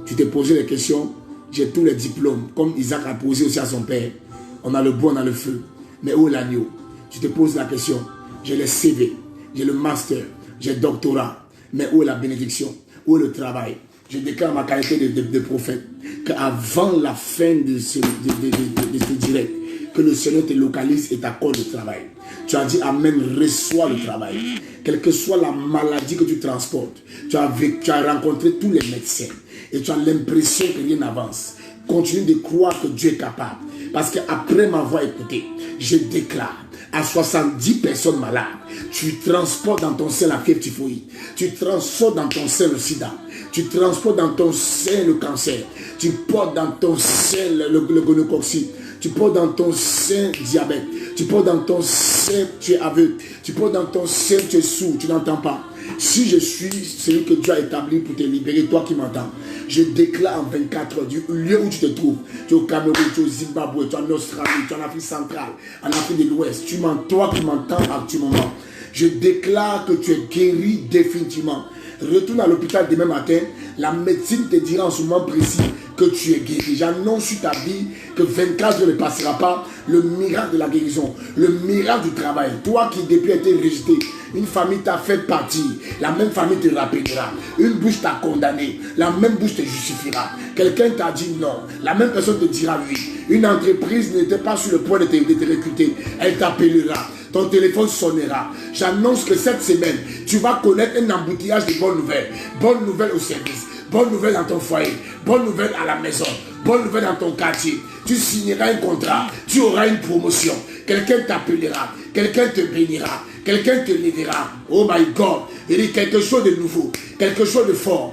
Speaker 2: Tu t'es posé des questions, j'ai tous les diplômes, comme Isaac a posé aussi à son père. On a le bois, on a le feu. Mais où est l'agneau? Tu te poses la question, j'ai le CV, j'ai le master, j'ai le doctorat. Mais où est la bénédiction? Où est le travail? Je déclare ma qualité de prophète qu'avant la fin de ce direct, que le Seigneur te localise et t'accorde le travail. Tu as dit Amen, reçois le travail. Quelle que soit la maladie que tu transportes, tu as rencontré tous les médecins et tu as l'impression que rien n'avance. Continue de croire que Dieu est capable. Parce qu'après m'avoir écouté, je déclare à 70 personnes malades, tu transportes dans ton sein la fièvre typhoïde, tu transportes dans ton sein le sida, tu transportes dans ton sein le cancer, tu portes dans ton sein le gonococcite, tu portes dans ton sein diabète, tu portes dans ton sein tu es aveugle, tu portes dans ton sein tu es sourd, tu n'entends pas. Si je suis celui que Dieu a établi pour te libérer, toi qui m'entends, je déclare en 24 heures du lieu où tu te trouves. Tu es au Cameroun, tu es au Zimbabwe, tu es en Australie, tu es en Afrique centrale, en Afrique de l'Ouest. Toi qui m'entends actuellement, je déclare que tu es guéri définitivement. Retourne à l'hôpital demain matin, la médecine te dira en ce moment précis que tu es guéri. J'annonce sur ta vie que 24 heures ne passera pas le miracle de la guérison, le miracle du travail. Toi qui depuis as été rejeté, une famille t'a fait partir, la même famille te rappellera. Une bouche t'a condamné, la même bouche te justifiera. Quelqu'un t'a dit non, la même personne te dira oui. Une entreprise n'était pas sur le point de te recruter, elle t'appellera. Ton téléphone sonnera. J'annonce que cette semaine, tu vas connaître un embouteillage de bonnes nouvelles. Bonnes nouvelles au service. Bonne nouvelle dans ton foyer, bonne nouvelle à la maison, bonne nouvelle dans ton quartier. Tu signeras un contrat, tu auras une promotion. Quelqu'un t'appellera, quelqu'un te bénira, quelqu'un te lèvera. Oh my God, il dit quelque chose de nouveau, quelque chose de fort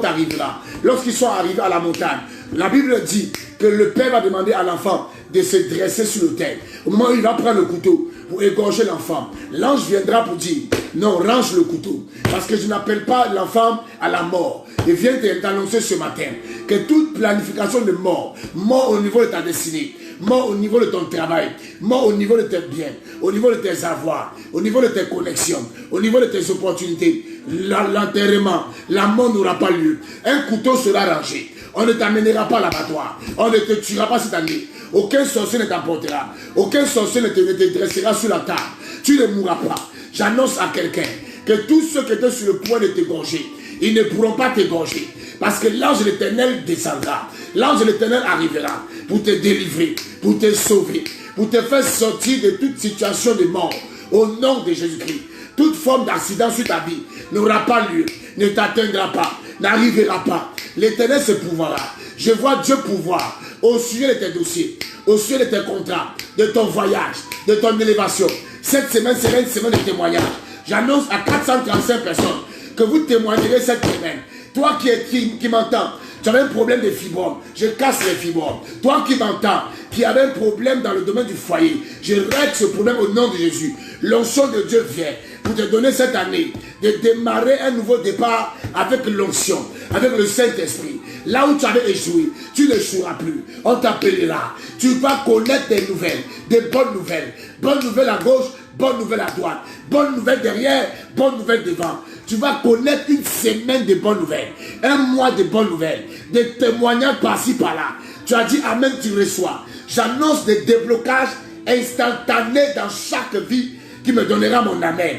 Speaker 2: t'arrivera. Lorsqu'ils sont arrivés à la montagne, La Bible dit que le père va demander à l'enfant de se dresser sur l'autel. Au moment où il va prendre le couteau pour égorger l'enfant, l'ange viendra pour dire, non, range le couteau. Parce que je n'appelle pas l'enfant à la mort. Je viens t'annoncer ce matin que toute planification de mort, mort au niveau de ta destinée, mort au niveau de ton travail, mort au niveau de tes biens, au niveau de tes avoirs, au niveau de tes connexions, au niveau de tes opportunités, l'enterrement, la mort n'aura pas lieu. Un couteau sera rangé. On ne t'amènera pas à l'abattoir. On ne te tuera pas cette année. Aucun sorcier ne t'emportera. Aucun sorcier ne te dressera sur la table. Tu ne mourras pas. J'annonce à quelqu'un que tous ceux qui étaient sur le point de t'égorger, ils ne pourront pas t'égorger. Parce que l'ange de l'Éternel descendra. L'ange de l'Éternel arrivera pour te délivrer, pour te sauver, pour te faire sortir de toute situation de mort. Au nom de Jésus-Christ. Toute forme d'accident sur ta vie n'aura pas lieu, ne t'atteindra pas, n'arrivera pas. L'Éternel se pouvoira. Je vois Dieu pouvoir au sujet de tes dossiers, au sujet de tes contrats, de ton voyage, de ton élévation. Cette semaine sera une semaine de témoignage. J'annonce à 435 personnes que vous témoignerez cette semaine. Toi qui m'entends, tu avais un problème de fibromes, je casse les fibromes. Toi qui m'entends, qui avait un problème dans le domaine du foyer, je règle ce problème au nom de Jésus. L'onction de Dieu vient pour te donner cette année de démarrer un nouveau départ avec l'onction, avec le Saint-Esprit. Là où tu avais échoué, tu n'échoueras plus. On t'appellera. Tu vas connaître des nouvelles, des bonnes nouvelles. Bonnes nouvelles à gauche, bonnes nouvelles à droite. Bonnes nouvelles derrière, bonnes nouvelles devant. Tu vas connaître une semaine de bonnes nouvelles, un mois de bonnes nouvelles, des témoignages par-ci par-là. Tu as dit Amen, tu reçois. J'annonce des déblocages instantanés dans chaque vie qui me donnera mon Amen.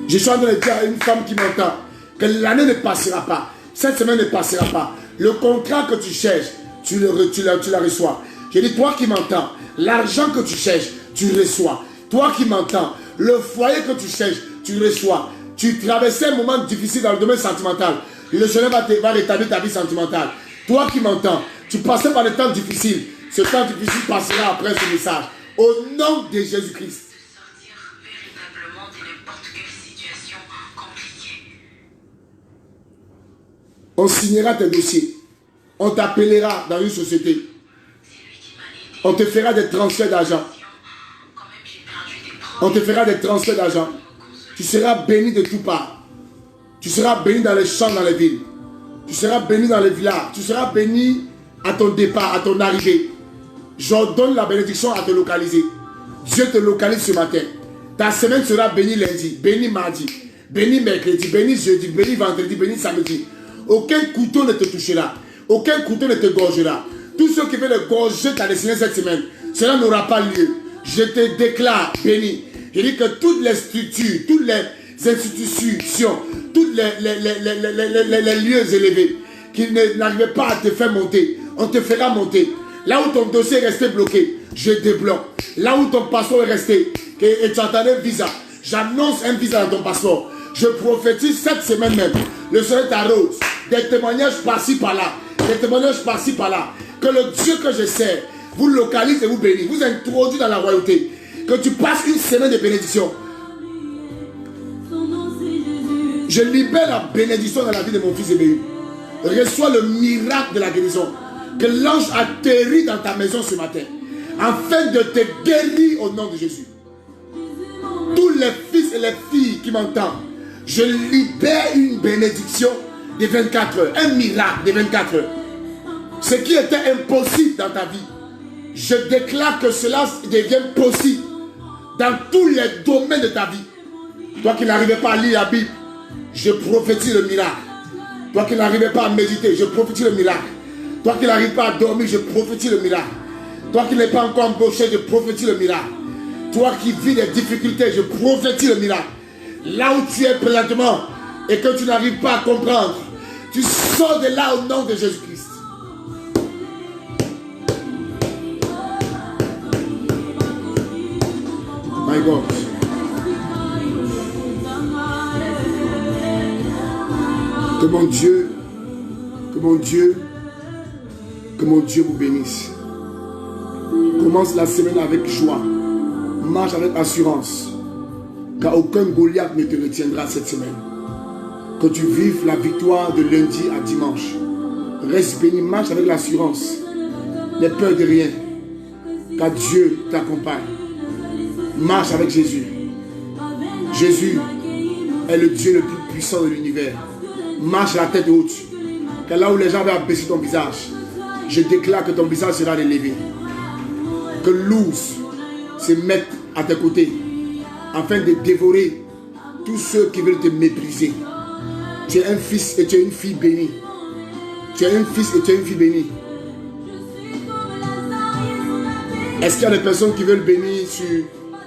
Speaker 2: Je suis en train de dire à une femme qui m'entend que l'année ne passera pas. Cette semaine ne passera pas. Le contrat que tu cherches, tu la reçois. Je dis, toi qui m'entends, l'argent que tu cherches, tu reçois. Toi qui m'entends, le foyer que tu cherches, tu reçois. Tu traversais un moment difficile dans le domaine sentimental. Le Seigneur va rétablir ta vie sentimentale. Toi qui m'entends, tu passais par des temps difficiles. Ce temps difficile passera après ce message. Au nom de Jésus-Christ. On signera tes dossiers. On t'appellera dans une société. On te fera des transferts d'argent. On te fera des transferts d'argent. Tu seras béni de toutes parts. Tu seras béni dans les champs, dans les villes. Tu seras béni dans les villages. Tu seras béni à ton départ, à ton arrivée. J'ordonne la bénédiction à te localiser. Dieu te localise ce matin. Ta semaine sera bénie lundi, bénie mardi, bénie mercredi, bénie jeudi, bénie vendredi, bénie samedi. Aucun couteau ne te touchera. Aucun couteau ne te gorgera. Tous ceux qui veulent gorger ta destinée cette semaine, cela n'aura pas lieu. Je te déclare béni. Je dis que toutes les structures, toutes les institutions, tous les lieux élevés qui n'arrivaient pas à te faire monter, on te fera monter. Là où ton dossier est resté bloqué, je débloque. Là où ton passeport est resté, et tu attendais un visa, j'annonce un visa dans ton passeport. Je prophétise cette semaine même. Le Seigneur t'arrose. Des témoignages par-ci par-là. Des témoignages par-ci par-là. Que le Dieu que je sers vous localise et vous bénisse. Vous introduit dans la royauté. Que tu passes une semaine de bénédiction. Je libère la bénédiction dans la vie de mon fils Émeu. Reçois le miracle de la guérison. Que l'ange atterrit dans ta maison ce matin. Afin de te guérir au nom de Jésus. Tous les fils et les filles qui m'entendent, je libère une bénédiction de 24 heures, un miracle de 24 heures. Ce qui était impossible dans ta vie, je déclare que cela devient possible dans tous les domaines de ta vie. Toi qui n'arrivais pas à lire la Bible, je prophétise le miracle. Toi qui n'arrivais pas à méditer, je prophétise le miracle. Toi qui n'arrives pas à dormir, je prophétise le miracle. Toi qui n'es pas encore embauché, je prophétise le miracle. Toi qui vis des difficultés, je prophétise le miracle. Là où tu es présentement et que tu n'arrives pas à comprendre, tu sors de là au nom de Jésus-Christ. My God. Que mon Dieu, Que mon Dieu vous bénisse. Commence la semaine avec joie. Marche avec assurance. Car aucun Goliath ne te retiendra cette semaine. Que tu vives la victoire de lundi à dimanche. Reste béni, marche avec l'assurance. N'aie peur de rien. Car Dieu t'accompagne. Marche avec Jésus. Jésus est le Dieu le plus puissant de l'univers. Marche la tête haute. Car là où les gens vont abaisser ton visage, je déclare que ton visage sera élevé. Que l'ours se mette à tes côtés afin de dévorer tous ceux qui veulent te mépriser. Tu es un fils et tu es une fille bénie. Tu es un fils et tu es une fille bénie. Est-ce qu'il y a des personnes qui veulent bénir,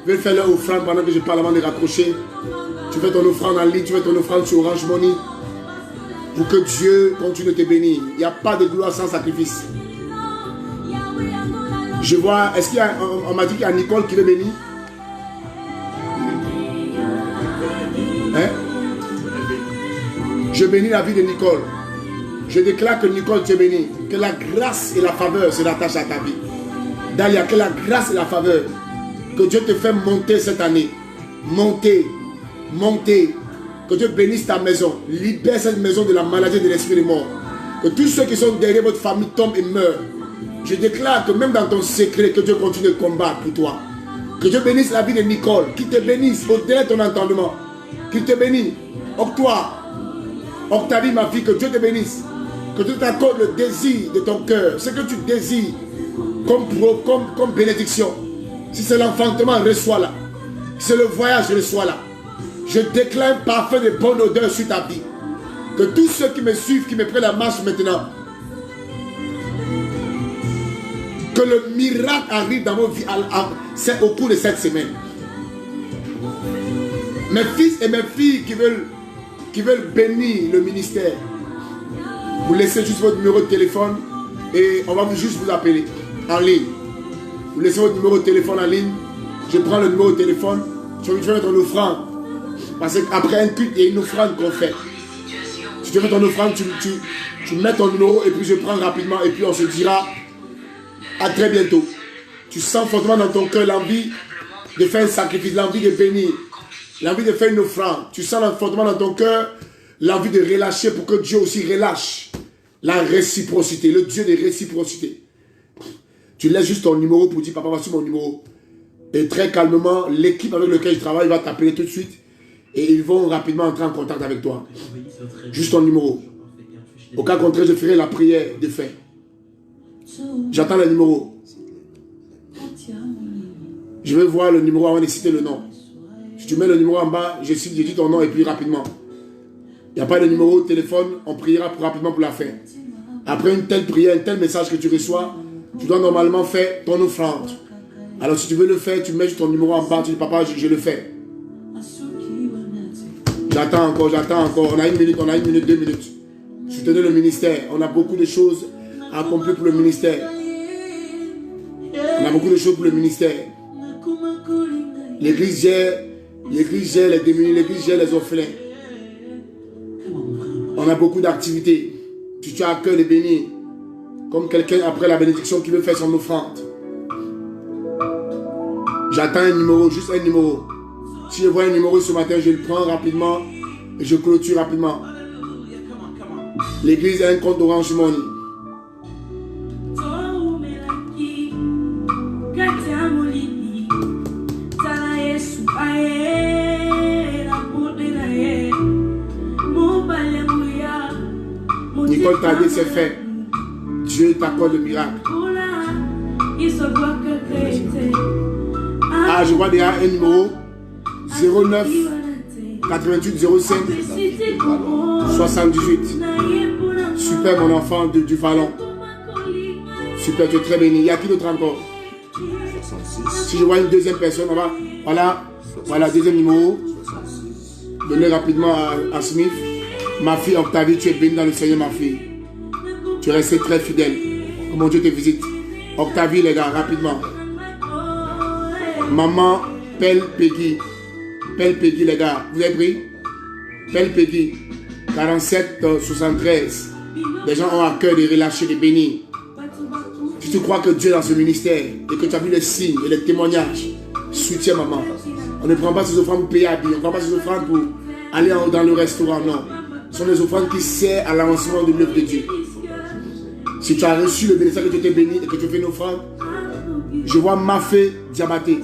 Speaker 2: veulent faire leur offrande pendant que je parle avant de raccrocher? Tu fais ton offrande en ligne, tu fais ton offrande sur Orange Money. Pour que Dieu continue de te bénir. Il n'y a pas de gloire sans sacrifice. Je vois, est-ce qu'il y a, on m'a dit qu'il y a Nicole qui veut bénir? Hein? Je bénis la vie de Nicole. Je déclare que Nicole te bénit. Que la grâce et la faveur se rattachent à ta vie. Dalia, que la grâce et la faveur, que Dieu te fait monter cette année. Monter, monter. Que Dieu bénisse ta maison. Libère cette maison de la maladie et de l'esprit de mort. Que tous ceux qui sont derrière votre famille tombent et meurent. Je déclare que même dans ton secret, que Dieu continue de combattre pour toi. Que Dieu bénisse la vie de Nicole. Qu'il te bénisse au-delà de ton entendement. Qu'il te bénisse. Octavie, ma fille, que Dieu te bénisse. Que Dieu t'accorde le désir de ton cœur. Ce que tu désires comme bénédiction. Si c'est l'enfantement, reçois-la. Si c'est le voyage, reçois-la. Je déclare un parfum de bonne odeur sur ta vie. Que tous ceux qui me suivent, qui me prennent la marche maintenant, que le miracle arrive dans vos vies au cours de cette semaine. Mes fils et mes filles qui veulent bénir le ministère, vous laissez juste votre numéro de téléphone et on va juste vous appeler en ligne. Vous laissez votre numéro de téléphone en ligne. Je prends le numéro de téléphone. Je vais mettre une offrande. Parce qu'après un culte, il y a une offrande qu'on fait. Si tu fais ton offrande, tu mets ton numéro et puis je prends rapidement et puis on se dira à très bientôt. Tu sens fortement dans ton cœur l'envie de faire un sacrifice, l'envie de bénir, l'envie de faire une offrande. Tu sens fortement dans ton cœur l'envie de relâcher pour que Dieu aussi relâche la réciprocité, le Dieu de réciprocité. Tu laisses juste ton numéro pour dire, papa, voici mon numéro. Et très calmement, l'équipe avec laquelle je travaille va t'appeler tout de suite et ils vont rapidement entrer en contact avec toi. Juste ton numéro. Au cas contraire, je ferai la prière de fin. J'attends le numéro. Je vais voir le numéro avant de citer le nom. Si tu mets le numéro en bas, je dis ton nom et puis rapidement. Il n'y a pas de numéro de téléphone, on priera rapidement pour la fin. Après une telle prière, un tel message que tu reçois, tu dois normalement faire ton offrande. Alors si tu veux le faire, tu mets ton numéro en bas, tu dis papa, je le fais. J'attends encore. On a 1 minute, 2 minutes. Soutenez le ministère. On a beaucoup de choses à accomplir pour le ministère. On a beaucoup de choses pour le ministère. L'église gère les démunis, l'église gère les orphelins. On a beaucoup d'activités. Tu as à cœur de bénir. Comme quelqu'un après la bénédiction qui veut faire son offrande. J'attends un numéro, juste un numéro. Si je vois un numéro ce matin, je le prends rapidement et je clôture rapidement. L'église a un compte Orange Money. Nicole t'a dit c'est fait. Dieu t'accorde le miracle. Ah, je vois déjà un numéro 09 88 05 78. Super mon enfant du Vallon. Super, tu es très béni. Il y a qui d'autre encore? 66. Si je vois une deuxième personne, on va. Voilà, deuxième numéro. Donnez rapidement à Smith. Ma fille Octavie, tu es bénie dans le Seigneur, ma fille. Tu es restée très fidèle. Que mon Dieu te visite. Octavie, les gars, rapidement. Maman, Pelle Peggy. Pelle Peggy, les gars. Vous avez pris? Pelle Peggy. 47 73. Les gens ont à cœur de relâcher, de bénir. tu crois que Dieu est dans ce ministère et que tu as vu les signes et les témoignages, soutiens maman. On ne prend pas ces offrandes pour payer à billet, on ne prend pas ces offrandes pour aller dans le restaurant, non. Ce sont des offrandes qui servent à l'avancement de l'œuvre de Dieu. Si tu as reçu le bénéfice, que tu t'es béni et que tu fais une offrande, je vois Mafé Diabaté.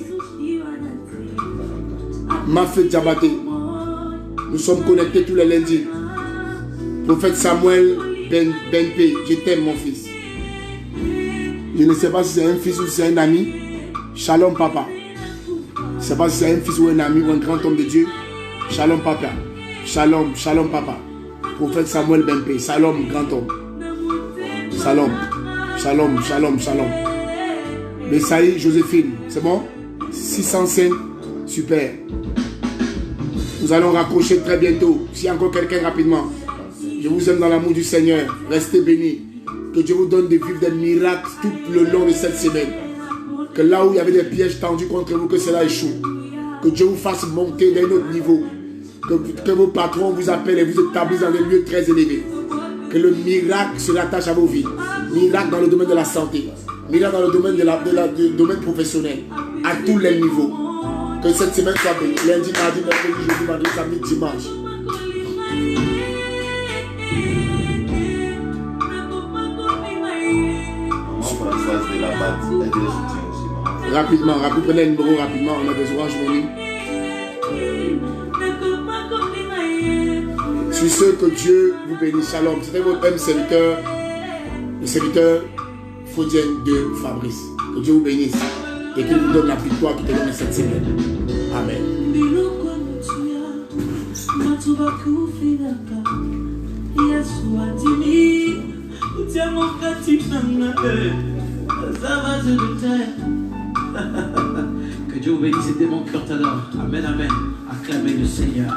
Speaker 2: Mafé Diabaté. Nous sommes connectés tous les lundis. Prophète Samuel Benpé, je t'aime mon fils. Je ne sais pas si c'est un fils ou si c'est un ami. Shalom papa. Je ne sais pas si c'est un fils ou un ami ou un grand homme de Dieu. Shalom papa. Shalom, shalom papa. Prophète Samuel Benpé. Shalom grand homme. Shalom. Shalom, shalom, shalom. Messaï Joséphine. C'est bon? 605. Super. Nous allons raccrocher très bientôt. S'il y a encore quelqu'un rapidement. Je vous aime dans l'amour du Seigneur. Restez bénis. Que Dieu vous donne de vivre des miracles tout le long de cette semaine. Que là où il y avait des pièges tendus contre vous, que cela échoue. Que Dieu vous fasse monter d'un autre niveau. Que vos patrons vous appellent et vous établissent dans des lieux très élevés. Que le miracle se rattache à vos vies. Miracle dans le domaine de la santé. Miracle dans le domaine du domaine professionnel. À tous les niveaux. Que cette semaine soit bénie. Lundi, mardi, mercredi, jeudi, vendredi, samedi, dimanche. Rapidement, prenez le numéro rapidement, on a des oranges money. Sur ce, que Dieu vous bénisse. Shalom. C'était votre même serviteur, le serviteur Faudien de Fabrice. Que Dieu vous bénisse et qu'il vous donne la victoire tout au long de cette semaine. Amen.
Speaker 4: Que Dieu vous bénisse et dès mon cœur t'adore. Amen, amen. Acclamez le Seigneur.